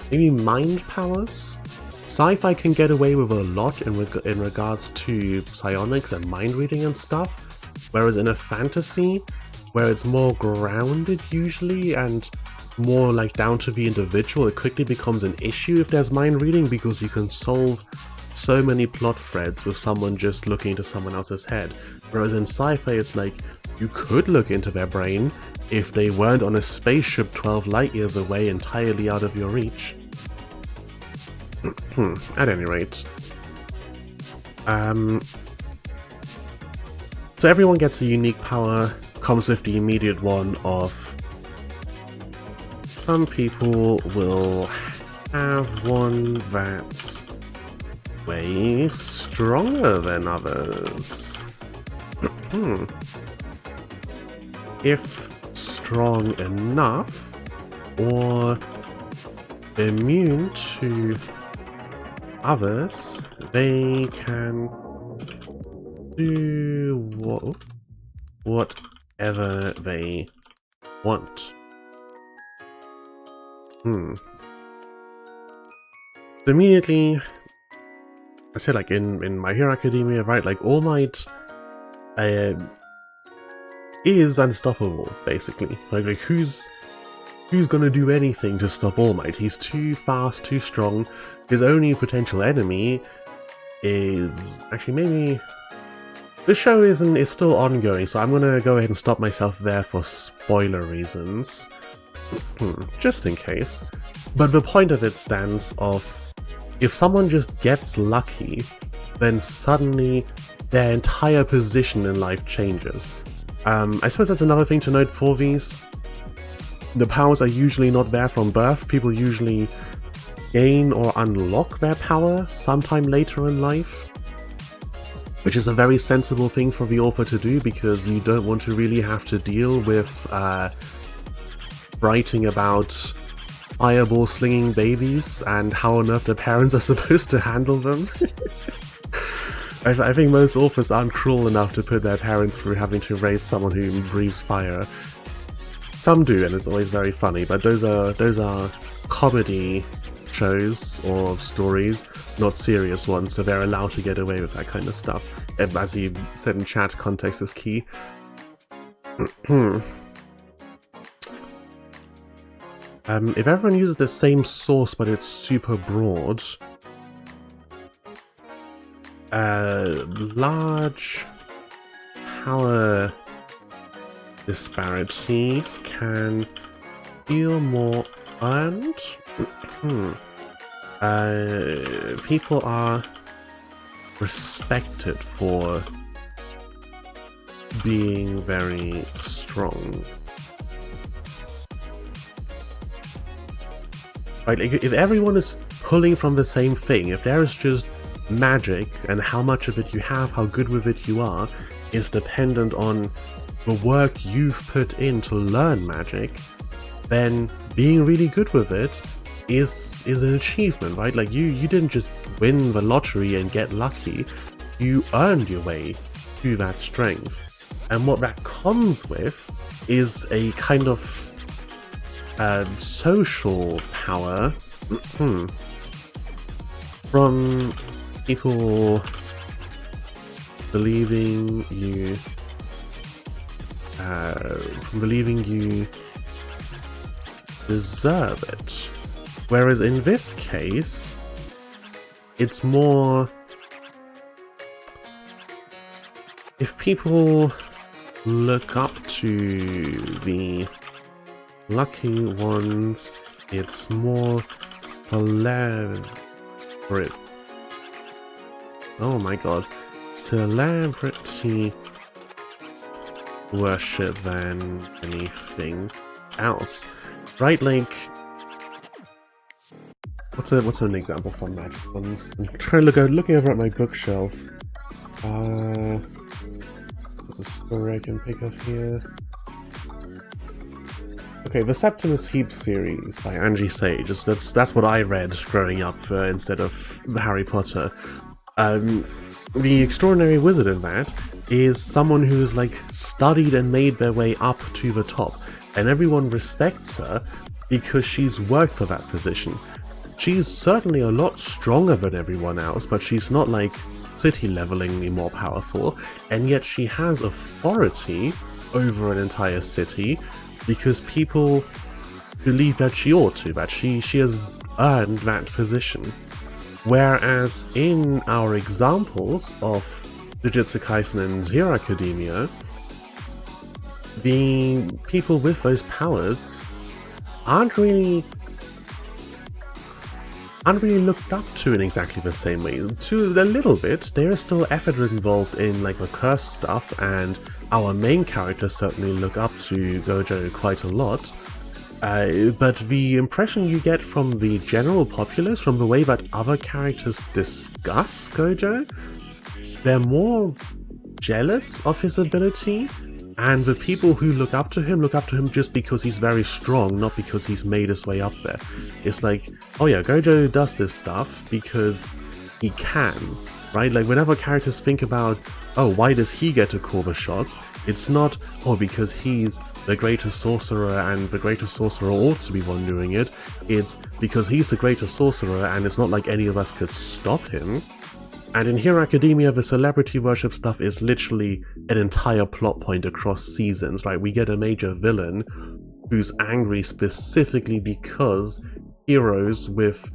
Maybe mind powers? Sci-fi can get away with a lot in regards to psionics and mind reading and stuff, whereas in a fantasy, where it's more grounded usually and more like down to the individual, it quickly becomes an issue if there's mind reading, because you can solve so many plot threads with someone just looking into someone else's head. Whereas in sci-fi, it's like, you could look into their brain if they weren't on a spaceship 12 light years away entirely out of your reach. At any rate. So everyone gets a unique power, comes with the immediate one of some people will have one that's way stronger than others. If strong enough, or immune to others, they can do whatever they want. Immediately, I said, like in My Hero Academia, right? Like All Might is unstoppable, basically. Like who's gonna do anything to stop All Might? He's too fast, too strong. His only potential enemy is actually maybe. The show is still ongoing, so I'm gonna go ahead and stop myself there for spoiler reasons. Just in case. But the point of it stands of, if someone just gets lucky, then suddenly their entire position in life changes. I suppose that's another thing to note for these. The powers are usually not there from birth. People usually gain or unlock their power sometime later in life, which is a very sensible thing for the author to do, because you don't want to really have to deal with writing about fireball slinging babies and how on earth their parents are supposed to handle them. I think most authors aren't cruel enough to put their parents through having to raise someone who breathes fire. Some do, and it's always very funny, but those are comedy shows or stories, not serious ones, so they're allowed to get away with that kind of stuff. And as you said in chat, context is key. If everyone uses the same source but it's super broad, large power disparities can feel more earned. People are respected for being very strong. Right, like if everyone is pulling from the same thing, if there is just magic and how much of it you have, how good with it you are, is dependent on the work you've put in to learn magic, then being really good with it is an achievement, right? Like you didn't just win the lottery and get lucky, you earned your way to that strength. And what that comes with is a kind of social power from people believing you deserve it. Whereas in this case, it's more if people look up to the lucky ones, it's more celebrity. Oh my god. Celebrity worship than anything else. Right, like what's an example from magic ones? I'm trying to looking over at my bookshelf. There's a story I can pick up here. Okay, the Septimus Heap series by Angie Sage. That's what I read growing up instead of Harry Potter. The extraordinary wizard in that is someone who's like studied and made their way up to the top, and everyone respects her because she's worked for that position. She's certainly a lot stronger than everyone else, but she's not like city-levelingly more powerful, and yet she has authority over an entire city because people believe that she ought to, that she has earned that position. Whereas in our examples of Jujutsu Kaisen and Hero Academia, the people with those powers aren't really looked up to in exactly the same way. To a little bit, there is still effort involved in like the curse stuff, and our main characters certainly look up to Gojo quite a lot. But the impression you get from the general populace, from the way that other characters discuss Gojo, they're more jealous of his ability, and the people who look up to him just because he's very strong, not because he's made his way up there. It's like, oh yeah, Gojo does this stuff because he can, right? Like whenever characters think about, oh, why does he get to call the shots? It's not, oh, because he's the greatest sorcerer and the greatest sorcerer ought to be one doing it. It's because he's the greatest sorcerer and it's not like any of us could stop him. And in Hero Academia, the celebrity worship stuff is literally an entire plot point across seasons. Like we get a major villain who's angry specifically because heroes with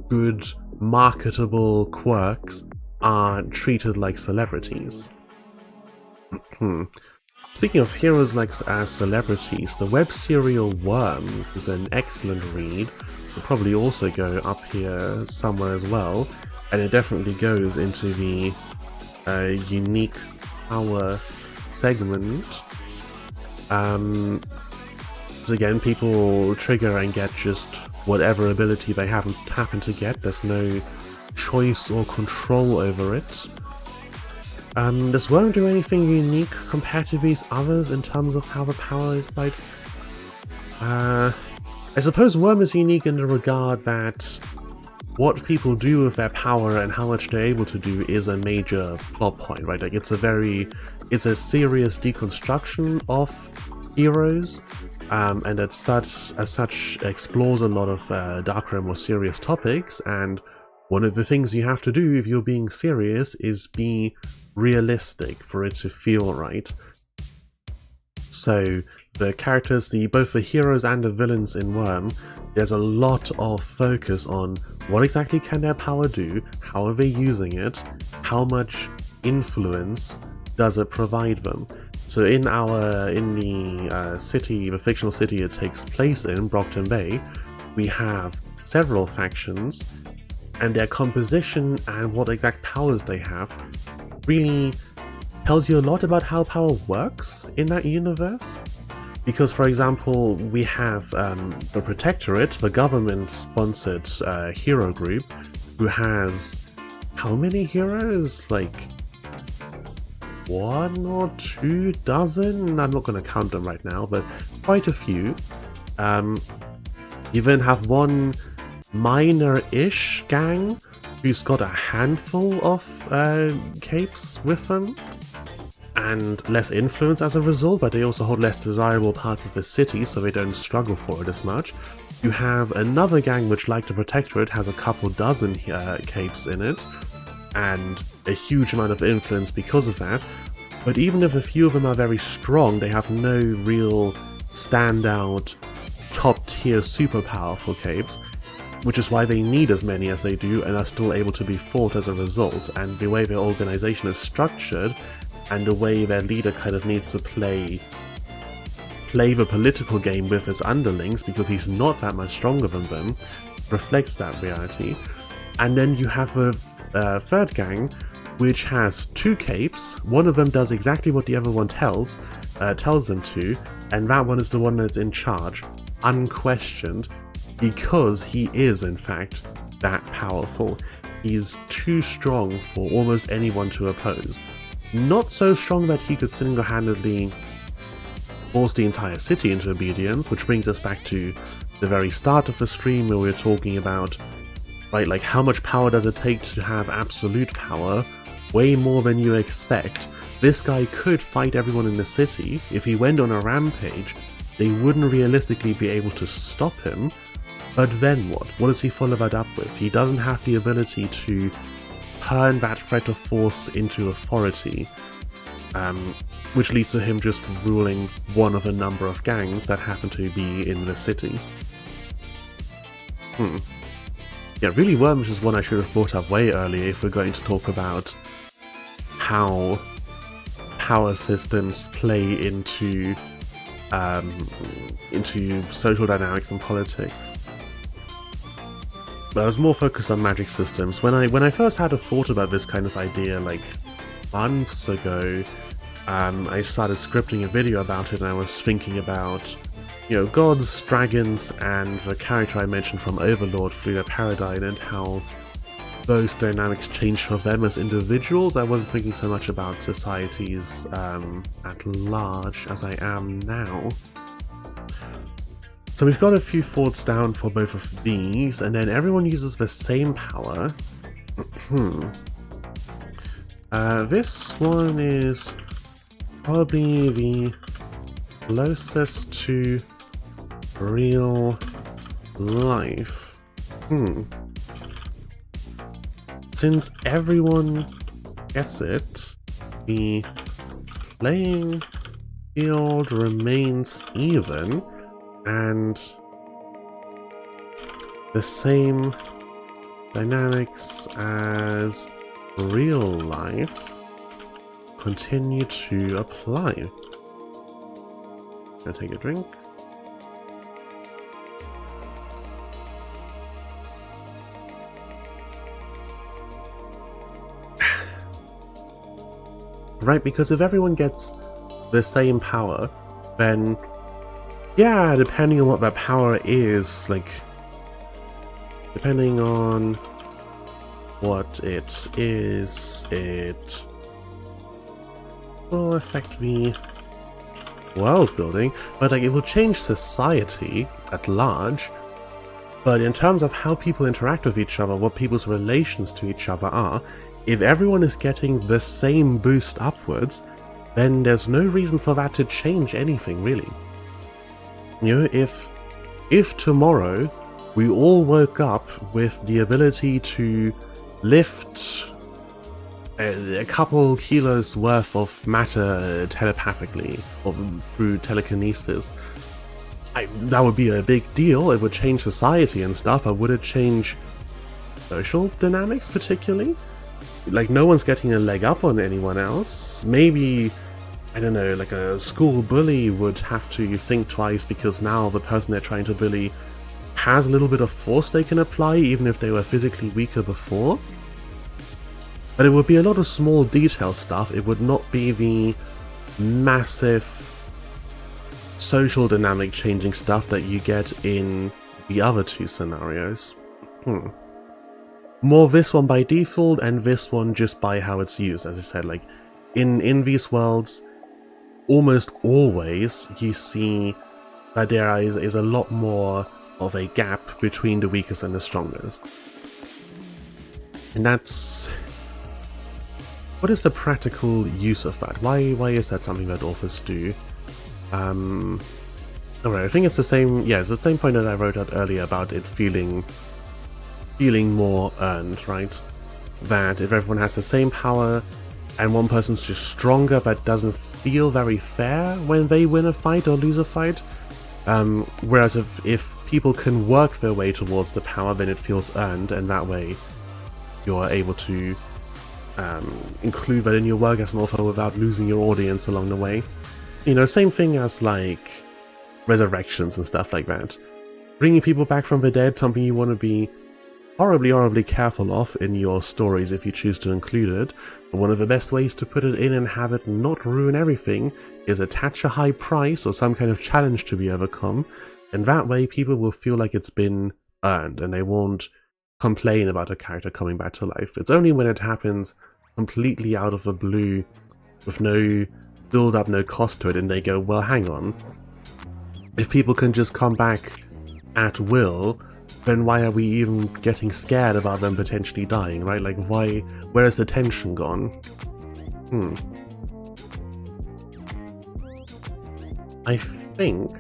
good marketable quirks are treated like celebrities. Speaking of heroes like as celebrities, the web serial Worm is an excellent read. It'll probably also go up here somewhere as well, and it definitely goes into the unique power segment. Again, people trigger and get just whatever ability they happen to get. There's no choice or control over it. Does Worm do anything unique compared to these others in terms of how the power is like? I suppose Worm is unique in the regard that what people do with their power and how much they're able to do is a major plot point, right? Like it's a serious deconstruction of heroes, and as such explores a lot of darker and more serious topics. And one of the things you have to do if you're being serious is be realistic for it to feel right. So the characters, both the heroes and the villains in Worm, there's a lot of focus on what exactly can their power do, how are they using it, how much influence does it provide them. So in the city, the fictional city it takes place in, Brockton Bay, we have several factions, and their composition and what exact powers they have really tells you a lot about how power works in that universe. Because, for example, we have the Protectorate, the government-sponsored hero group, who has how many heroes? Like 1 or 2 dozen? I'm not going to count them right now, but quite a few. You then have one minor-ish gang who's got a handful of capes with them, and less influence as a result, but they also hold less desirable parts of the city, so they don't struggle for it as much. You have another gang which, like the Protectorate, has a couple dozen capes in it, and a huge amount of influence because of that. But even if a few of them are very strong, they have no real standout, top-tier, super powerful capes, which is why they need as many as they do and are still able to be fought as a result. And the way their organization is structured, and the way their leader kind of needs to play the political game with his underlings, because he's not that much stronger than them, reflects that reality. And then you have a third gang, which has 2 capes. One of them does exactly what the other one tells them to, and that one is the one that's in charge, unquestioned, because he is, in fact, that powerful. He's too strong for almost anyone to oppose. Not so strong that he could single-handedly force the entire city into obedience, which brings us back to the very start of the stream where we were talking about, right, like how much power does it take to have absolute power? Way more than you expect. This guy could fight everyone in the city. If he went on a rampage, they wouldn't realistically be able to stop him. But then what? What does he follow that up with? He doesn't have the ability to turn that threat of force into authority, which leads to him just ruling one of a number of gangs that happen to be in the city. Yeah, really Worms is one I should have brought up way earlier if we're going to talk about how power systems play into social dynamics and politics. But I was more focused on magic systems. When I first had a thought about this kind of idea, like months ago, I started scripting a video about it, and I was thinking about, you know, gods, dragons, and the character I mentioned from Overlord, Frida Paradine, and how those dynamics change for them as individuals. I wasn't thinking so much about societies at large as I am now. So we've got a few thoughts down for both of these, and then everyone uses the same power. This one is probably the closest to real life. Since everyone gets it, the playing field remains even, and the same dynamics as real life continue to apply. Gonna take a drink. Right, because if everyone gets the same power, then yeah, depending on what that power is, like, depending on what it is, it will affect the world building, but like it will change society at large. But in terms of how people interact with each other, what people's relations to each other are, if everyone is getting the same boost upwards, then there's no reason for that to change anything, really. You know, if tomorrow we all woke up with the ability to lift a couple kilos worth of matter telepathically or through telekinesis, that would be a big deal. It would change society and stuff, but would it change social dynamics particularly? Like, no one's getting a leg up on anyone else. Maybe, I don't know, like a school bully would have to think twice because now the person they're trying to bully has a little bit of force they can apply, even if they were physically weaker before. But it would be a lot of small detail stuff. It would not be the massive social dynamic changing stuff that you get in the other two scenarios. More this one by default, and this one just by how it's used. As I said, like, in these worlds, almost always you see that there is a lot more of a gap between the weakest and the strongest. And that's... what is the practical use of that? Why is that something that authors do? Alright, I think it's the same, yeah, it's the same point that I wrote out earlier about it feeling more earned, right? That if everyone has the same power and one person's just stronger but doesn't feel very fair when they win a fight or lose a fight, whereas if people can work their way towards the power, then it feels earned, and that way you're able to include that in your work as an author without losing your audience along the way. You know, same thing as like resurrections and stuff like that. Bringing people back from the dead, something you want to be horribly careful of in your stories if you choose to include it. But one of the best ways to put it in and have it not ruin everything is attach a high price or some kind of challenge to be overcome, and that way people will feel like it's been earned and they won't complain about a character coming back to life. It's only when it happens completely out of the blue with no build up, no cost to it, and they go, well, hang on, if people can just come back at will, then why are we even getting scared about them potentially dying, right? Like, where is the tension gone? I think,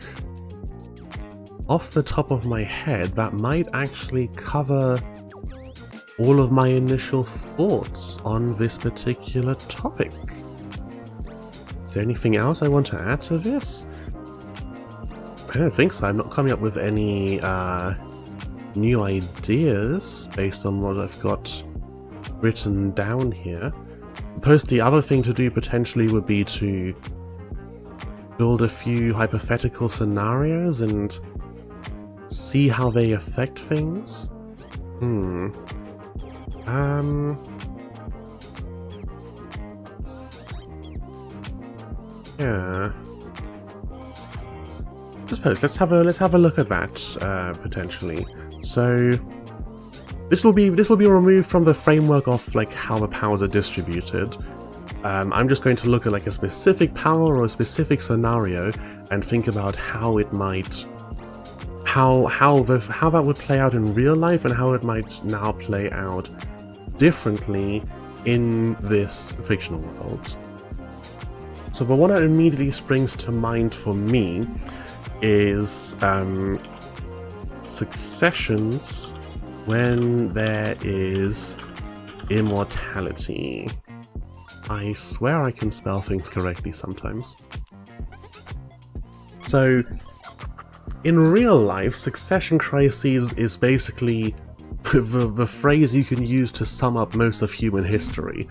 off the top of my head, that might actually cover all of my initial thoughts on this particular topic. Is there anything else I want to add to this? I don't think so. I'm not coming up with any new ideas based on what I've got written down here. I suppose the other thing to do potentially would be to build a few hypothetical scenarios and see how they affect things. Yeah. I suppose let's have a look at that potentially. So this will be removed from the framework of like how the powers are distributed. I'm just going to look at like a specific power or a specific scenario and think about how it might, how that would play out in real life and how it might now play out differently in this fictional world. So the one that immediately springs to mind for me is successions when there is immortality. I swear I can spell things correctly sometimes. So, in real life, succession crises is basically the phrase you can use to sum up most of human history.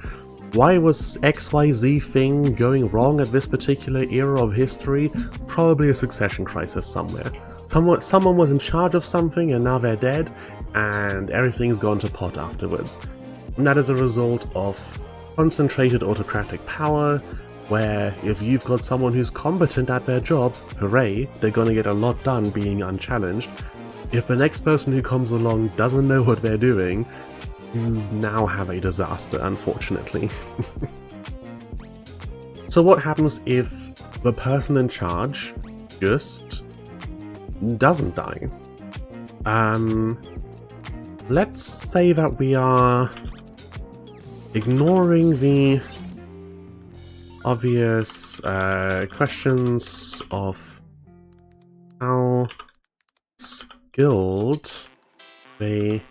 Why was XYZ thing going wrong at this particular era of history? Probably a succession crisis somewhere. Someone was in charge of something and now they're dead, and everything's gone to pot afterwards. And that is a result of concentrated autocratic power, where if you've got someone who's competent at their job, hooray, they're gonna get a lot done being unchallenged. If the next person who comes along doesn't know what they're doing, you now have a disaster, unfortunately. So what happens if the person in charge just doesn't die? Let's say that we are ignoring the obvious questions of how skilled they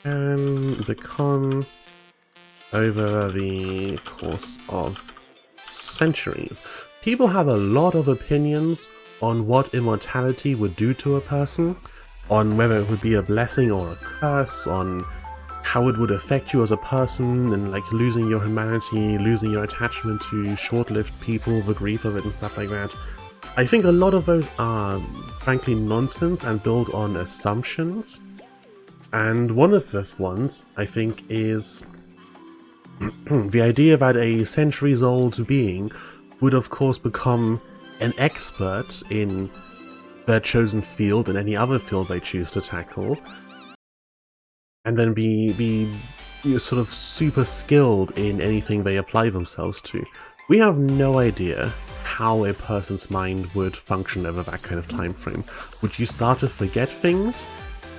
can become over the course of centuries. People have a lot of opinions on what immortality would do to a person, on whether it would be a blessing or a curse, on how it would affect you as a person, and like losing your humanity, losing your attachment to short-lived people, the grief of it and stuff like that. I think a lot of those are frankly nonsense and built on assumptions. And one of the ones, I think, is the idea that a centuries-old being would of course become an expert in their chosen field and any other field they choose to tackle, and then be sort of super skilled in anything they apply themselves to. We have no idea how a person's mind would function over that kind of time frame. Would you start to forget things?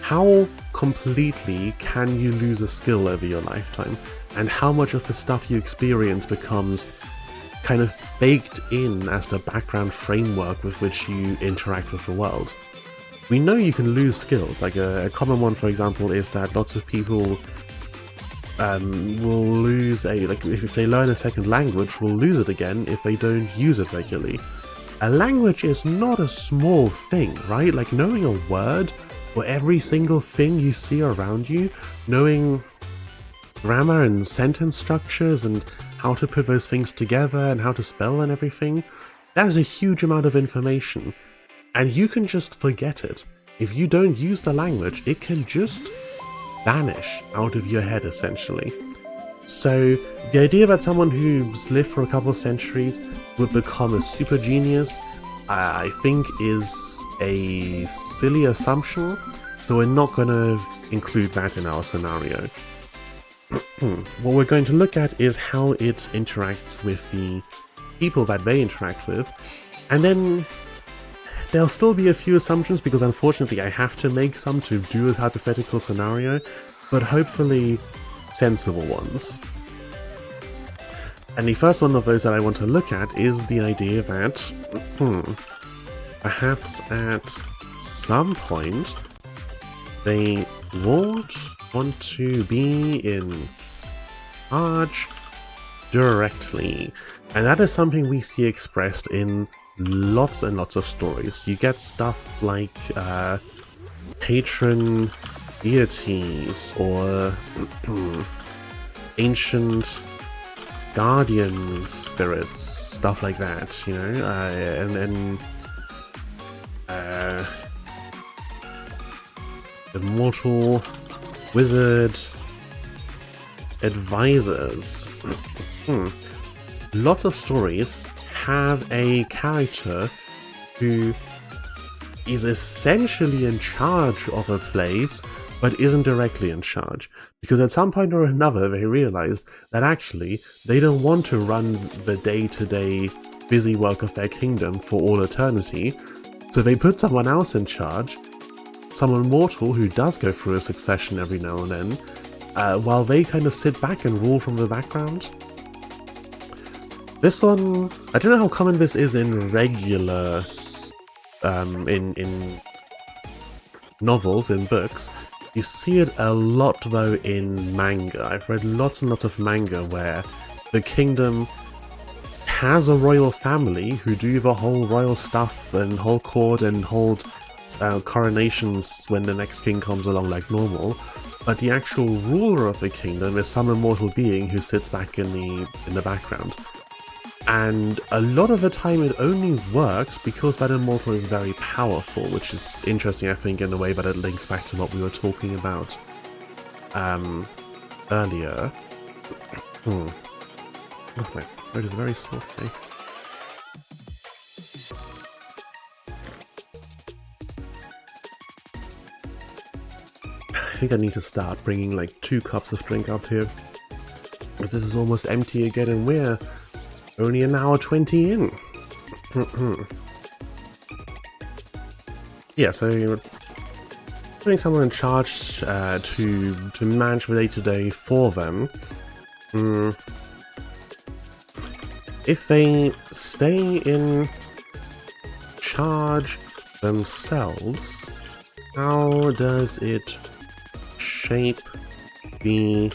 How completely can you lose a skill over your lifetime? And how much of the stuff you experience becomes kind of baked in as the background framework with which you interact with the world? We know you can lose skills. Like a common one, for example, is that lots of people will lose if they learn a second language, will lose it again if they don't use it regularly. A language is not a small thing, right? Like knowing a word for every single thing you see around you, knowing grammar and sentence structures and how to put those things together and how to spell and everything, that is a huge amount of information. And you can just forget it. If you don't use the language, it can just vanish out of your head, essentially. So the idea that someone who's lived for a couple of centuries would become a super genius, I think is a silly assumption, so we're not going to include that in our scenario. What we're going to look at is how it interacts with the people that they interact with, and then there'll still be a few assumptions because unfortunately I have to make some to do this hypothetical scenario, but hopefully sensible ones. And the first one of those that I want to look at is the idea that perhaps at some point they won't want to be in charge directly. And that is something we see expressed in lots and lots of stories. You get stuff like patron deities or ancient guardian spirits, stuff like that, you know, and then immortal wizard advisors. Lots of stories have a character who is essentially in charge of a place, but isn't directly in charge. Because at some point or another they realized that actually they don't want to run the day-to-day busy work of their kingdom for all eternity, so they put someone else in charge, someone mortal who does go through a succession every now and then, while they kind of sit back and rule from the background. This one, I don't know how common this is in regular, in novels, in books. You see it a lot though in manga. I've read lots and lots of manga where the kingdom has a royal family who do the whole royal stuff and whole court and hold coronations when the next king comes along like normal, but the actual ruler of the kingdom is some immortal being who sits back in the background. And a lot of the time it only works because that immortal is very powerful, which is interesting, I think, in a way that it links back to what we were talking about earlier. Oh, my throat is very sore today. I think I need to start bringing like 2 cups of drink up here, because this is almost empty again and we're only an hour 20 in. Yeah, so putting someone in charge to manage the day-to-day for them. If they stay in charge themselves, how does it shape the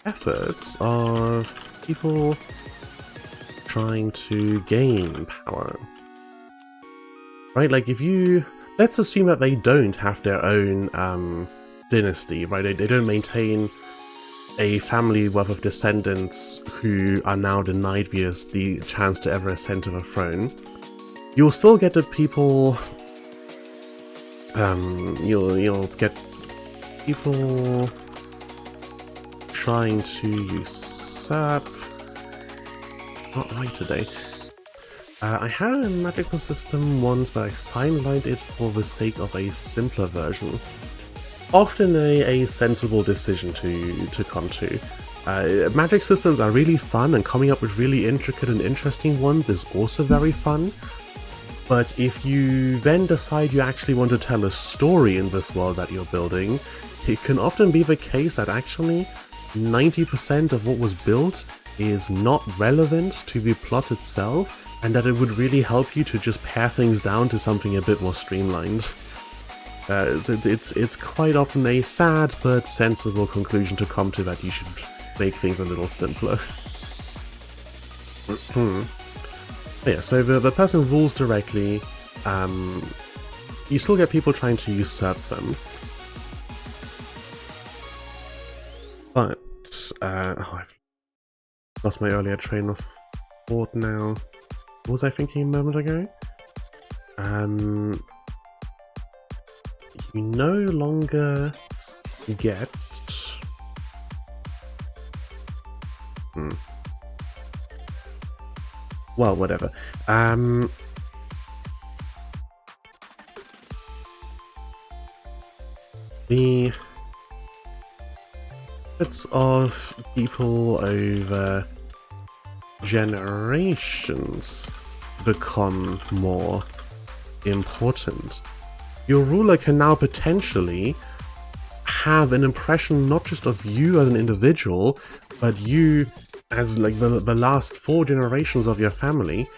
efforts of people trying to gain power? Right, like if you... Let's assume that they don't have their own dynasty, right? They don't maintain a family worth of descendants who are now denied the chance to ever ascend to the throne. You'll still get the people... you'll get people trying to usurp... Not right today. I had a magical system once, but I sidelined it for the sake of a simpler version. Often a sensible decision to come to. Magic systems are really fun, and coming up with really intricate and interesting ones is also very fun. But if you then decide you actually want to tell a story in this world that you're building, it can often be the case that actually 90% of what was built is not relevant to the plot itself, and that it would really help you to just pare things down to something a bit more streamlined. It's quite often a sad but sensible conclusion to come to, that you should make things a little simpler. Yeah, so the person rules directly. You still get people trying to usurp them. But, I've lost my earlier train of thought now. What was I thinking a moment ago? You no longer get... Well, whatever. The bits of people over generations become more important. Your ruler can now potentially have an impression not just of you as an individual, but you as like the last 4 generations of your family,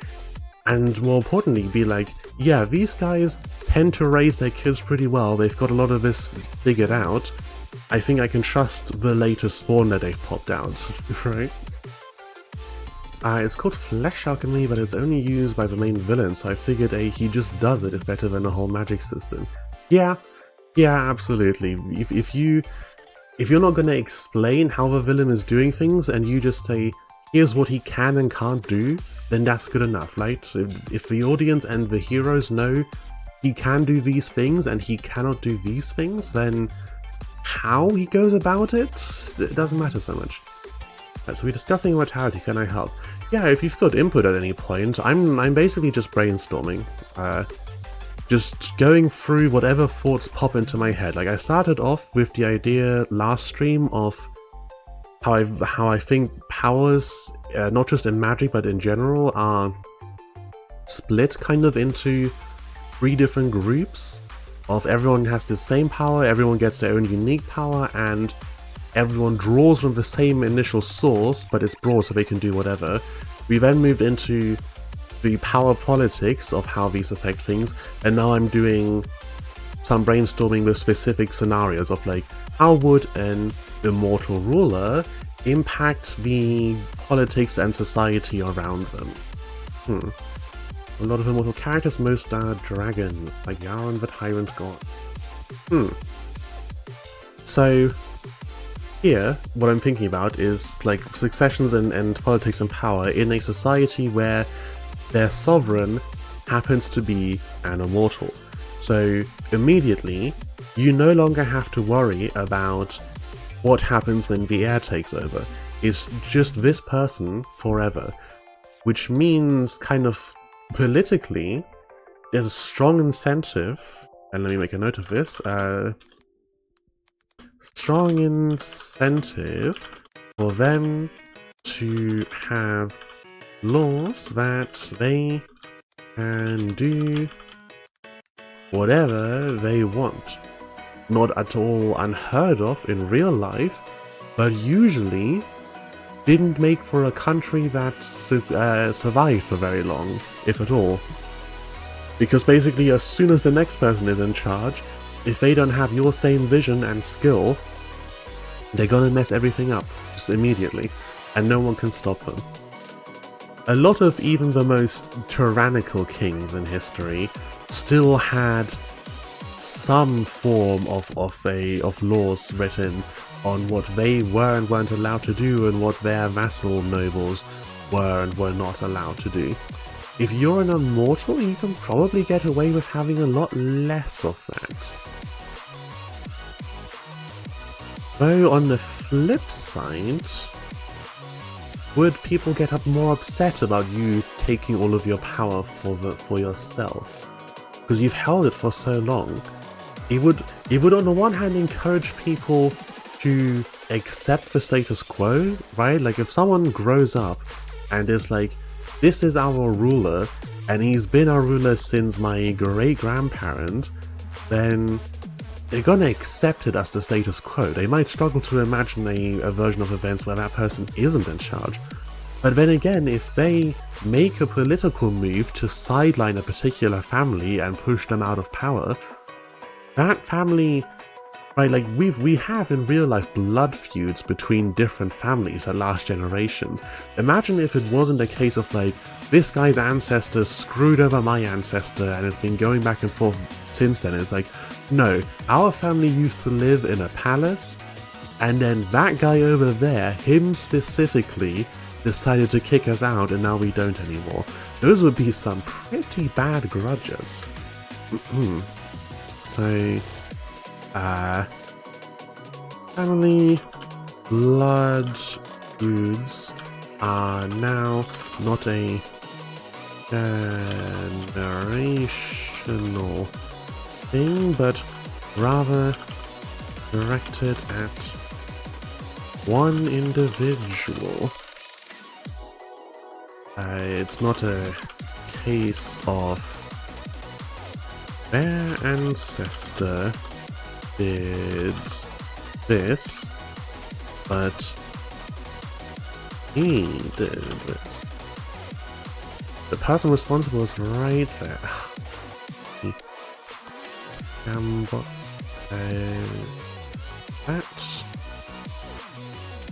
and more importantly be like, yeah, these guys tend to raise their kids pretty well, they've got a lot of this figured out, I think I can trust the latest spawn that they've popped out, right? It's called Flesh Alchemy, but it's only used by the main villain, so I figured he just does it is better than the whole magic system. Yeah, absolutely. If you're not going to explain how the villain is doing things, and you just say, here's what he can and can't do, then that's good enough, right? If the audience and the heroes know he can do these things and he cannot do these things, then how he goes about it doesn't matter so much. Right, so we're discussing mortality, can I help? Yeah, if you've got input at any point, I'm basically just brainstorming. Just going through whatever thoughts pop into my head. Like, I started off with the idea last stream of how I think powers, not just in magic but in general, are split kind of into 3 different groups of everyone has the same power, everyone gets their own unique power, and everyone draws from the same initial source, but it's broad so they can do whatever. We then moved into the power politics of how these affect things, and now I'm doing some brainstorming with specific scenarios of like, how would an immortal ruler impact the politics and society around them? A lot of immortal characters, most are dragons, like Yaron the Tyrant God. So here, what I'm thinking about is like successions and politics and power in a society where their sovereign happens to be an immortal. So immediately, you no longer have to worry about what happens when the heir takes over. It's just this person forever. Which means, kind of politically, there's a strong incentive, and let me make a note of this, strong incentive for them to have laws that they can do whatever they want. not at all unheard of in real life, but usually didn't make for a country that survived for very long, if at all. Because basically as soon as the next person is in charge, if they don't have your same vision and skill, they're gonna mess everything up, just immediately, and no one can stop them. A lot of even the most tyrannical kings in history still had some form of laws written on what they were and weren't allowed to do and what their vassal nobles were and were not allowed to do. If you're an immortal, you can probably get away with having a lot less of that. Though on the flip side, would people get more upset about you taking all of your power for yourself? Because you've held it for so long. It would on the one hand encourage people to accept the status quo, right? Like if someone grows up and is like, this is our ruler, and he's been our ruler since my great-grandparent, then they're gonna accept it as the status quo. They might struggle to imagine a version of events where that person isn't in charge. But then again, if they make a political move to sideline a particular family and push them out of power, that family, right, like we have in real life blood feuds between different families that last generations. Imagine if it wasn't a case of like, this guy's ancestor screwed over my ancestor and it's been going back and forth since then. It's like, no, our family used to live in a palace, and then that guy over there, him specifically, decided to kick us out and now we don't anymore. Those would be some pretty bad grudges. So, family blood feuds are now not a generational thing, but rather directed at one individual. It's not a case of their ancestor did this, but he did this. The person responsible is right there. Gambots. That.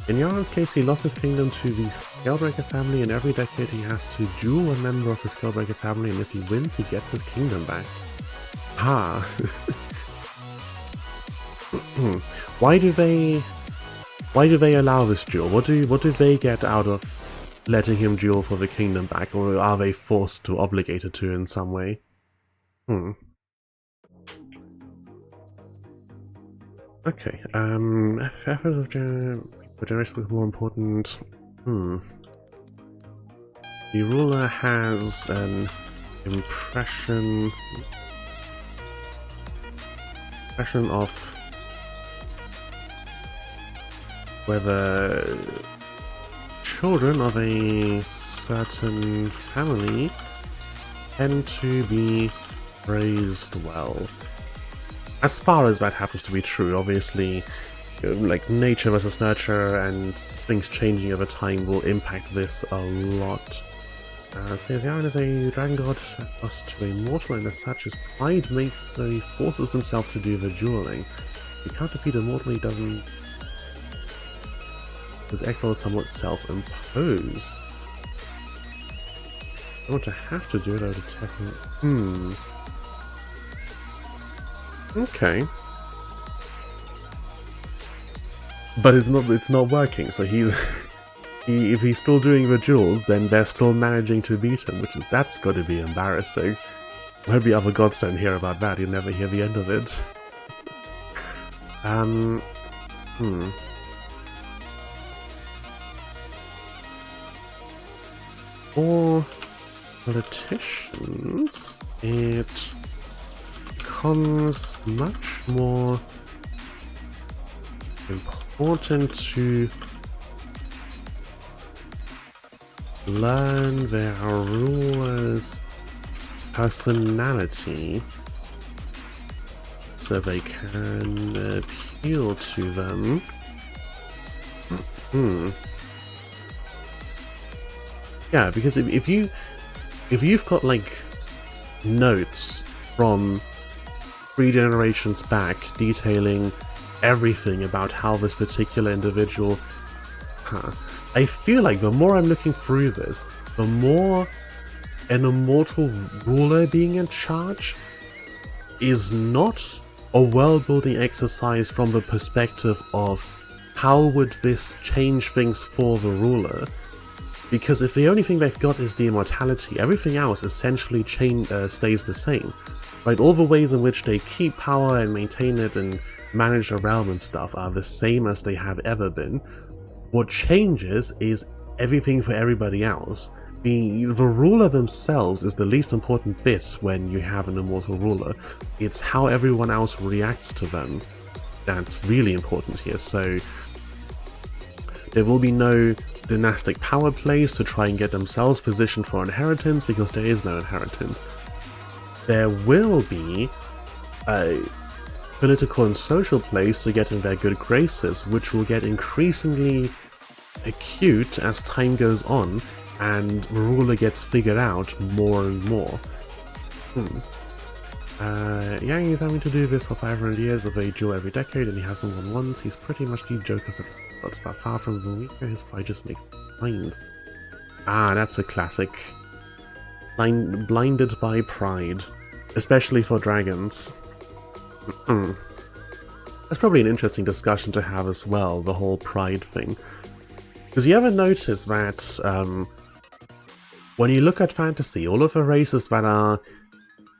In Yaren's case, he lost his kingdom to the Scalebreaker family, and every decade he has to duel a member of the Scalebreaker family, and if he wins, he gets his kingdom back. Ah. Why do they allow this duel? What do they get out of letting him duel for the kingdom back, or are they forced to, obligated to in some way? Okay, effort of generation is more important. The ruler has an impression of whether children of a certain family tend to be raised well. As far as that happens to be true, obviously, like nature versus nurture and things changing over time will impact this a lot. Says Yaren is a dragon god lost to a mortal, and as such his pride makes so he forces himself to do the dueling. If he can't defeat a mortal, he doesn't. His exile is somewhat self-imposed. I want to have to do it out of attacking. Okay. But it's not working, so if he's still doing the duels, then they're still managing to beat him, that's gotta be embarrassing. Maybe other gods don't hear about that, you'll never hear the end of it. For politicians, it becomes much more important to learn their ruler's personality so they can appeal to them. Yeah, because if you've got like notes from 3 generations back detailing everything about how this particular individual, I feel like the more I'm looking through this, the more an immortal ruler being in charge is not a world-building exercise from the perspective of how would this change things for the ruler. Because if the only thing they've got is the immortality, everything else essentially stays the same. Right? All the ways in which they keep power and maintain it and manage the realm and stuff are the same as they have ever been. What changes is everything for everybody else. The ruler themselves is the least important bit when you have an immortal ruler. It's how everyone else reacts to them that's really important here. So there will be no dynastic power plays to try and get themselves positioned for inheritance, because there is no inheritance. There will be a political and social plays to get in their good graces, which will get increasingly acute as time goes on and the ruler gets figured out more and more. Yang is having to do this for 500 years of a duel every decade, and he hasn't won once. He's pretty much the joke of the plots, but far from the weaker, his pride just makes him blind. Ah, that's a classic. Blinded by pride. Especially for dragons. That's probably an interesting discussion to have as well, the whole pride thing. Because you ever notice that when you look at fantasy, all of the races that are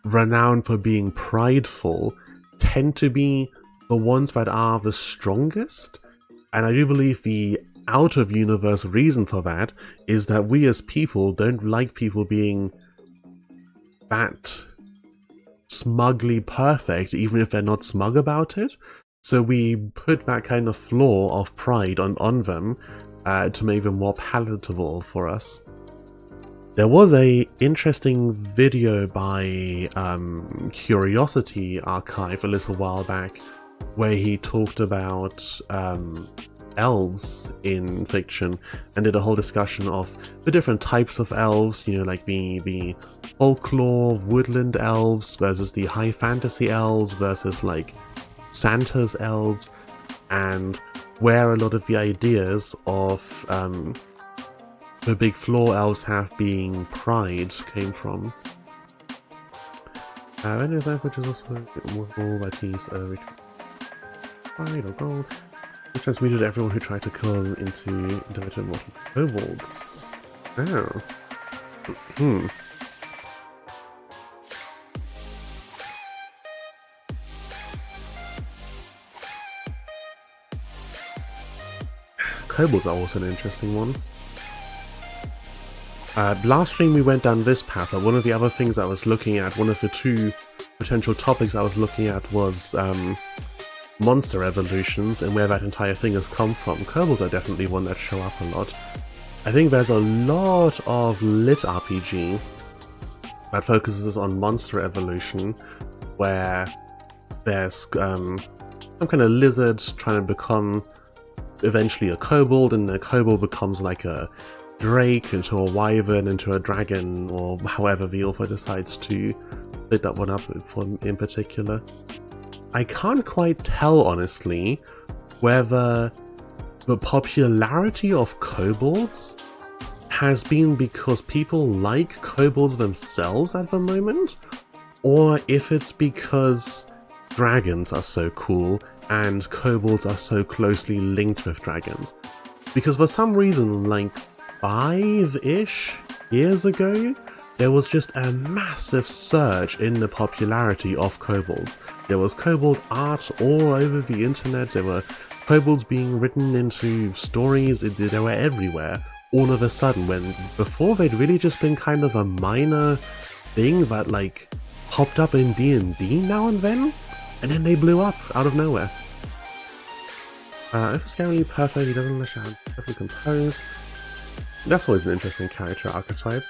renowned for being prideful tend to be the ones that are the strongest? And I do believe the out-of-universe reason for that is that we as people don't like people being that smugly perfect, even if they're not smug about it. So we put that kind of flaw of pride on them to make them more palatable for us. There was a interesting video by Curiosity Archive a little while back where he talked about elves in fiction and did a whole discussion of the different types of elves, you know, like the folklore woodland elves versus the high fantasy elves versus like Santa's elves, and where a lot of the ideas of the big floor elves have being pride came from. Vendor's which is also immortal, but he's pride or gold. He transmuted everyone who tried to kill him into individual immortal kobolds. Oh. Kobolds are also an interesting one. Last stream we went down this path, but one of the other things I was looking at, one of the 2 potential topics I was looking at was monster evolutions and where that entire thing has come from. Kobolds are definitely one that show up a lot. I think there's a lot of lit RPG that focuses on monster evolution, where there's some kind of lizard trying to become eventually a kobold, and the kobold becomes like a drake, into a wyvern, into a dragon, or however the author decides to split that one up in particular. I can't quite tell, honestly, whether the popularity of kobolds has been because people like kobolds themselves at the moment, or if it's because dragons are so cool and kobolds are so closely linked with dragons. Because for some reason, like 5-ish years ago, there was just a massive surge in the popularity of kobolds. There was kobold art all over the internet, there were kobolds being written into stories, they were everywhere all of a sudden, when before they'd really just been kind of a minor thing that like popped up in D&D now and then they blew up out of nowhere. If it's scarily perfect, he doesn't lash out, perfectly composed. That's always an interesting character archetype.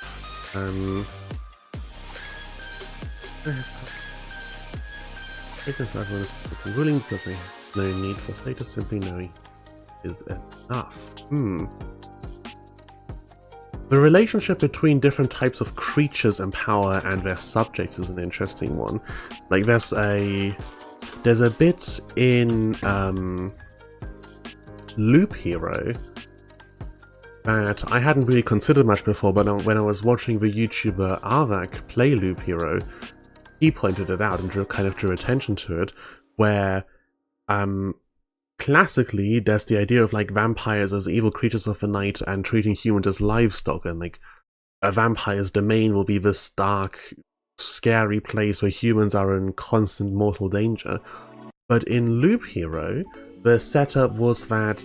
Status so everyone is willing because they have no need for status, simply knowing is enough. The relationship between different types of creatures and power and their subjects is an interesting one. Like there's a bit in Loop Hero that I hadn't really considered much before, but when I was watching the YouTuber Arvak play Loop Hero, he pointed it out and kind of drew attention to it, where classically there's the idea of like vampires as evil creatures of the night and treating humans as livestock, and like a vampire's domain will be this dark, scary place where humans are in constant mortal danger. But in Loop Hero, the setup was that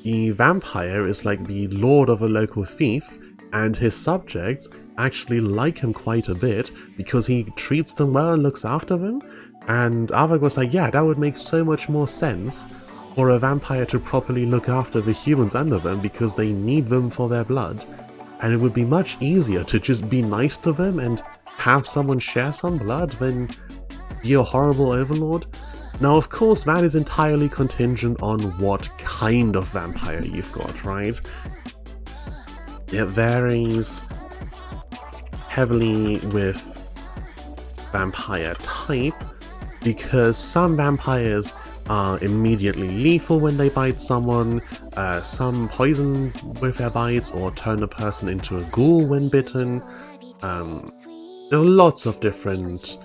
the vampire is like the lord of a local fief, and his subjects actually like him quite a bit because he treats them well and looks after them. And Arvak was like, yeah, that would make so much more sense for a vampire to properly look after the humans under them because they need them for their blood. And it would be much easier to just be nice to them and have someone share some blood than be a horrible overlord. Now, of course, that is entirely contingent on what kind of vampire you've got, right? It varies heavily with vampire type, because some vampires are immediately lethal when they bite someone, some poison with their bites or turn a person into a ghoul when bitten. There's lots of different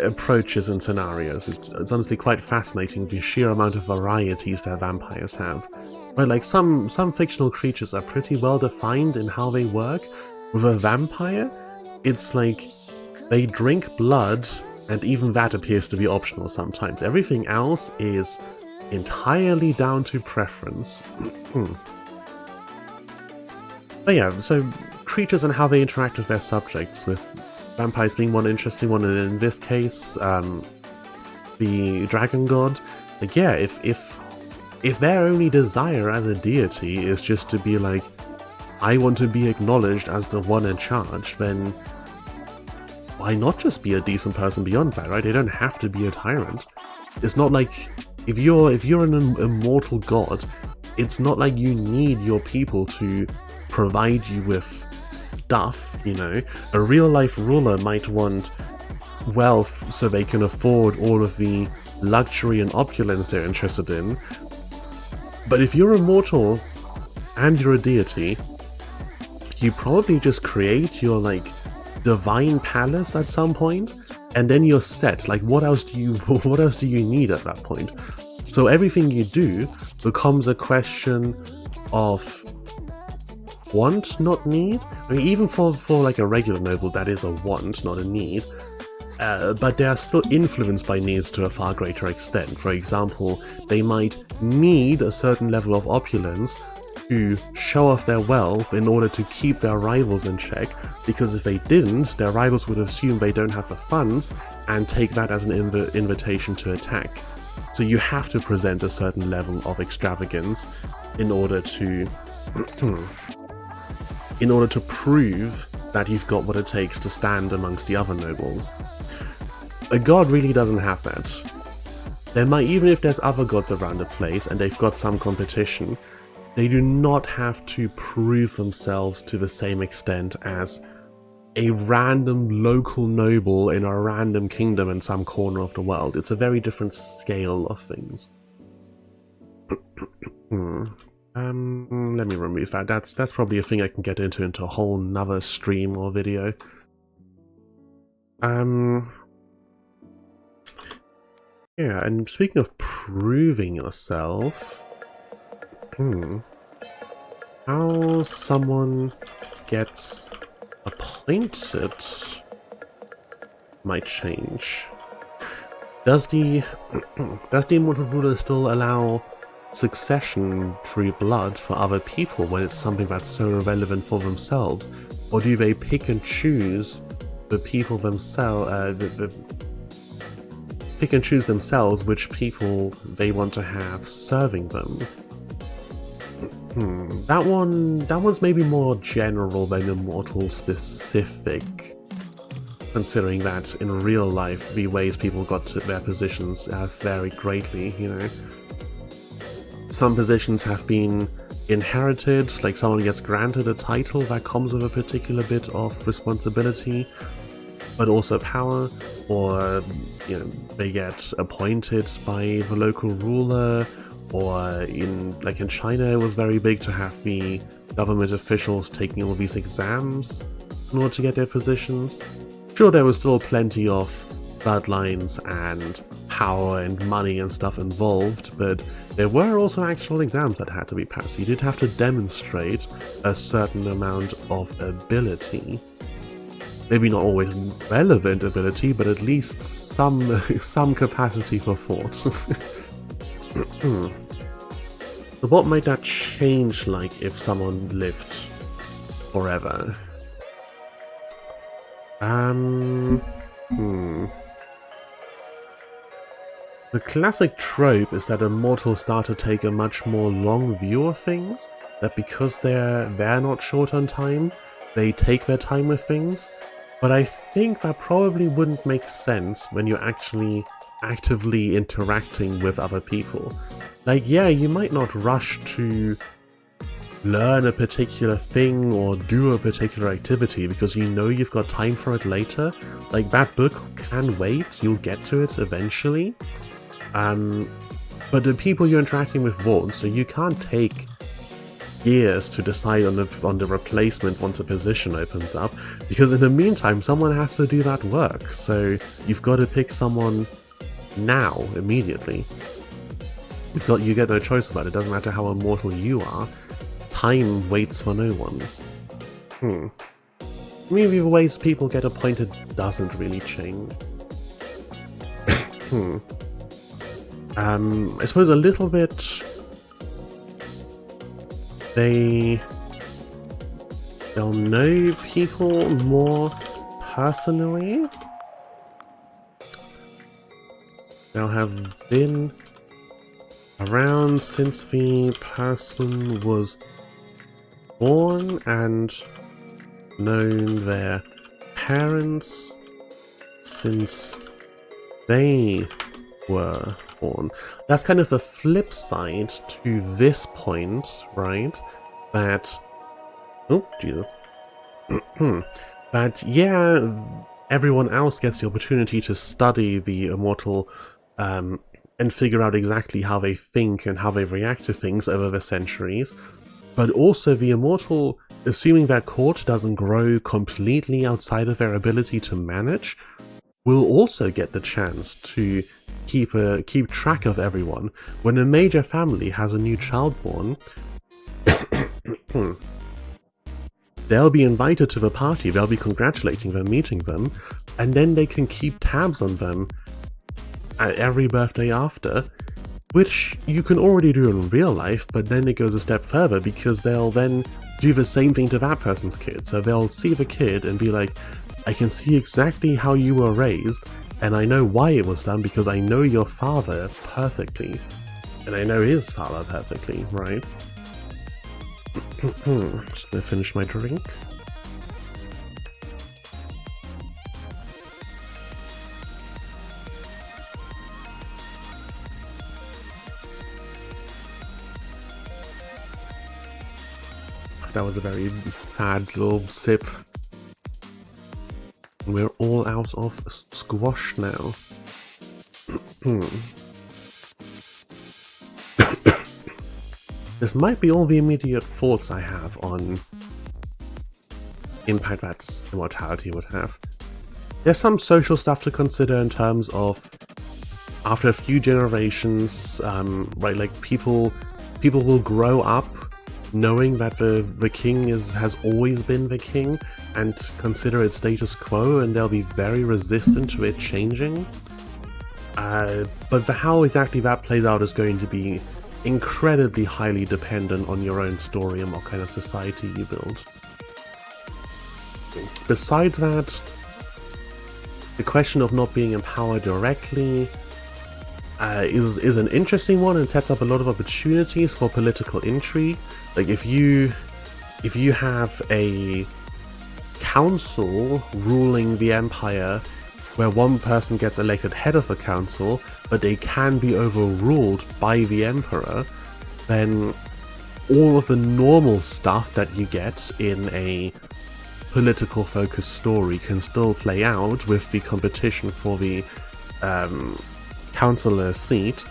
approaches and scenarios. It's honestly quite fascinating the sheer amount of varieties that vampires have. Right, like some fictional creatures are pretty well defined in how they work. With a vampire, it's like they drink blood, and even that appears to be optional sometimes. Everything else is entirely down to preference. But yeah, so creatures and how they interact with their subjects, with vampires being one interesting one, and in this case, the dragon god. Like, yeah, if their only desire as a deity is just to be like, I want to be acknowledged as the one in charge, then why not just be a decent person beyond that, right? They don't have to be a tyrant. It's not like, if you're an immortal god, it's not like you need your people to provide you with stuff, you know? A real-life ruler might want wealth so they can afford all of the luxury and opulence they're interested in. But if you're immortal and you're a deity, you probably just create your, like, divine palace at some point, and then you're set. Like, what else do you need at that point? So everything you do becomes a question of want, not need. I mean, even for like a regular noble, that is a want, not a need. But they are still influenced by needs to a far greater extent. For example, they might need a certain level of opulence to show off their wealth in order to keep their rivals in check, because if they didn't, their rivals would assume they don't have the funds and take that as an invitation to attack. So you have to present a certain level of extravagance in order to prove that you've got what it takes to stand amongst the other nobles. A god really doesn't have that. There might, even if there's other gods around the place and they've got some competition, they do not have to prove themselves to the same extent as a random local noble in a random kingdom in some corner of the world. It's a very different scale of things. Let me remove that. That's probably a thing I can get into a whole nother stream or video. Yeah, and speaking of proving yourself, how someone gets appointed might change. Does the immortal ruler still allow succession through blood for other people when it's something that's so irrelevant for themselves, or do they pick and choose the people themselves? Pick and choose themselves which people they want to have serving them. That one's maybe more general than immortal specific. considering that in real life the ways people got to their positions have varied greatly, you know. Some positions have been inherited, like someone gets granted a title that comes with a particular bit of responsibility, but also power, or you know, they get appointed by the local ruler, or in China it was very big to have the government officials taking all these exams in order to get their positions. Sure, there was still plenty of bloodlines and power and money and stuff involved, but there were also actual exams that had to be passed. You did have to demonstrate a certain amount of ability. Maybe not always relevant ability, but at least some capacity for thought. So what might that change like if someone lived forever? The classic trope is that immortals start to take a much more long view of things, that because they're not short on time, they take their time with things. But I think that probably wouldn't make sense when you're actually actively interacting with other people. Like, yeah, you might not rush to learn a particular thing or do a particular activity because you know you've got time for it later. Like, that book can wait, you'll get to it eventually. But the people you're interacting with won't, so you can't take years to decide on the replacement once a position opens up, because in the meantime someone has to do that work, so you've got to pick someone now, immediately. You get no choice about it. Doesn't matter how immortal you are, time waits for no one. Maybe the ways people get appointed doesn't really change. I suppose a little bit. They'll know people more personally. They'll have been around since the person was born and known their parents since they were born. That's kind of the flip side to this point, right? That... oh, Jesus. That, yeah, everyone else gets the opportunity to study the immortal and figure out exactly how they think and how they react to things over the centuries, but also the immortal, assuming their court doesn't grow completely outside of their ability to manage, will also get the chance to keep track of everyone. When a major family has a new child born, they'll be invited to the party, they'll be congratulating them, meeting them, and then they can keep tabs on them at every birthday after, which you can already do in real life, but then it goes a step further because they'll then do the same thing to that person's kid. So they'll see the kid and be like, I can see exactly how you were raised, and I know why it was done because I know your father perfectly, and I know his father perfectly, right? Just gonna finish my drink. That was a very sad little sip. We're all out of squash now. This might be all the immediate thoughts I have on impact that immortality would have. There's some social stuff to consider in terms of after a few generations, right? Like people will grow up knowing that the king has always been the king and consider it status quo, and they'll be very resistant to it changing. But how exactly that plays out is going to be incredibly highly dependent on your own story and what kind of society you build. Besides that, the question of not being empowered directly is an interesting one and sets up a lot of opportunities for political intrigue. Like if you have a council ruling the empire where one person gets elected head of the council, but they can be overruled by the emperor, then all of the normal stuff that you get in a political focused story can still play out with the competition for the councillor seat,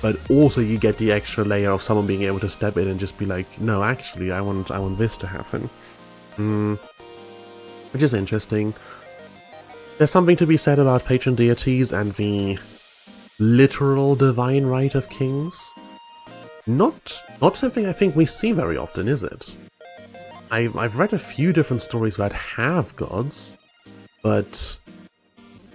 but also you get the extra layer of someone being able to step in and just be like, no, actually, I want this to happen. Which is interesting. There's something to be said about patron deities and the literal divine right of kings. Not something I think we see very often, is it? I've read a few different stories that have gods, but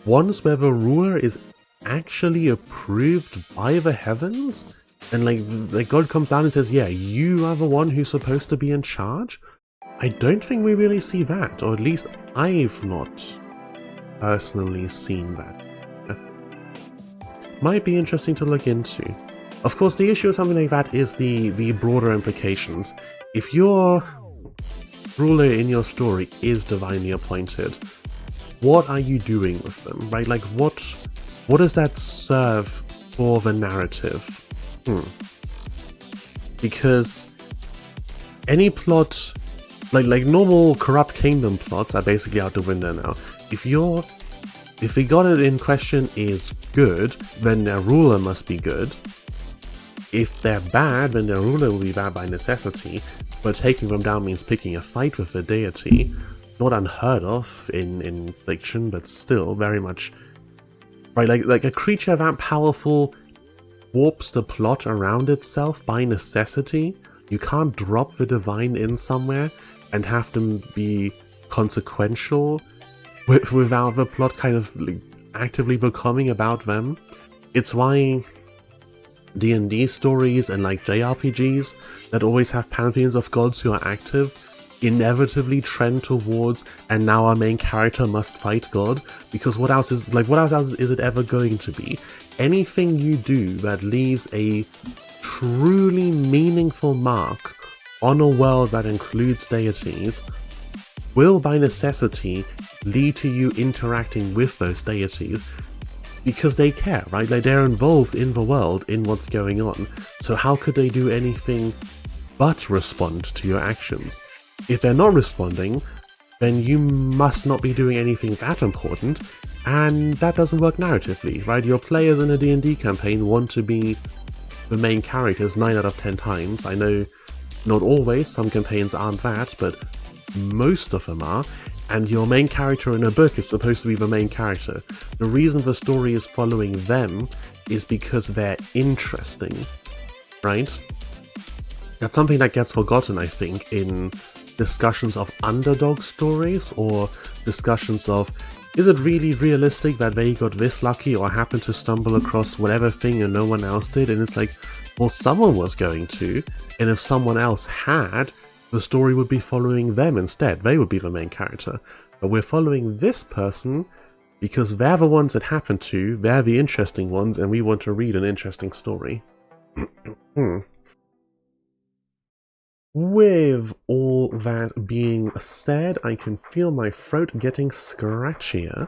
ones where the ruler is actually approved by the heavens, and like the god comes down and says, yeah, you are the one who's supposed to be in charge? I don't think we really see that, or at least I've not personally seen that. Might be interesting to look into. Of course, the issue with something like that is the broader implications. If your ruler in your story is divinely appointed, what are you doing with them, right? Like, what does that serve for the narrative? Because any plot, like normal corrupt kingdom plots, are basically out the window now. If the god in question is good, then their ruler must be good. If they're bad, then their ruler will be bad by necessity, but taking them down means picking a fight with the deity. Not unheard of in fiction, but still very much, right? Like a creature that powerful warps the plot around itself by necessity. You can't drop the divine in somewhere and have them be consequential without the plot kind of like actively becoming about them. It's why D&D stories and like JRPGs that always have pantheons of gods who are active inevitably trend towards, and now our main character must fight God, because what else is it ever going to be? Anything you do that leaves a truly meaningful mark on a world that includes deities will by necessity lead to you interacting with those deities, because they care, right? Like, they're involved in the world, in what's going on, so how could they do anything but respond to your actions? If they're not responding, then you must not be doing anything that important, and that doesn't work narratively, right? Your players in a D&D campaign want to be the main characters 9 out of 10 times. I know not always, some campaigns aren't that, but most of them are, and your main character in a book is supposed to be the main character. The reason the story is following them is because they're interesting, right? That's something that gets forgotten, I think, in discussions of underdog stories, or discussions of, is it really realistic that they got this lucky or happened to stumble across whatever thing and no one else did? And it's like, well, someone was going to, and if someone else had, the story would be following them instead. They would be the main character. But we're following this person because they're the ones it happened to, they're the interesting ones, and we want to read an interesting story. With all that being said, I can feel my throat getting scratchier,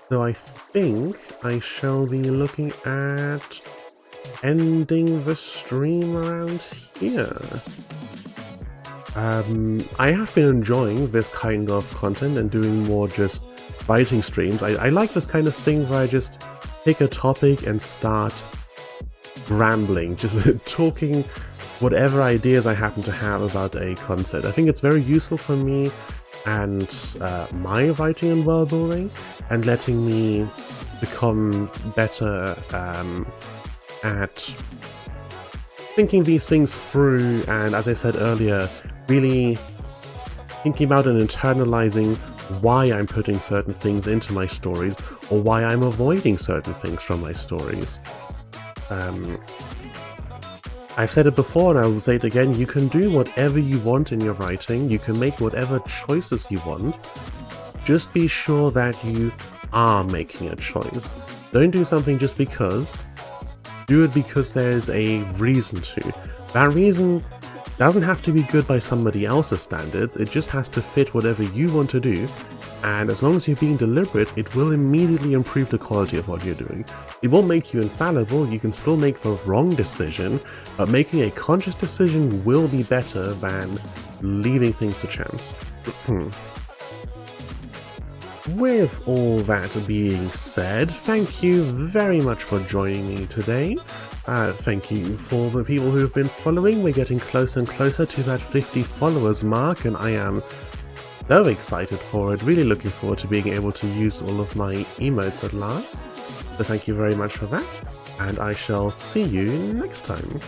so I think I shall be looking at ending the stream around here. I have been enjoying this kind of content and doing more just writing streams. I like this kind of thing where I just pick a topic and start rambling, just talking whatever ideas I happen to have about a concept. I think it's very useful for me and my writing and world building, and letting me become better at thinking these things through, and as I said earlier, really thinking about and internalizing why I'm putting certain things into my stories, or why I'm avoiding certain things from my stories. I've said it before and I will say it again, you can do whatever you want in your writing, you can make whatever choices you want, just be sure that you are making a choice. Don't do something just because, do it because there's a reason to. That reason doesn't have to be good by somebody else's standards, it just has to fit whatever you want to do, and as long as you're being deliberate, it will immediately improve the quality of what you're doing. It won't make you infallible, you can still make the wrong decision, but making a conscious decision will be better than leaving things to chance. With all that being said, thank you very much for joining me today. Thank you for the people who have been following. We're getting closer and closer to that 50 followers mark, and I am so excited for it. Really looking forward to being able to use all of my emotes at last. So thank you very much for that, and I shall see you next time.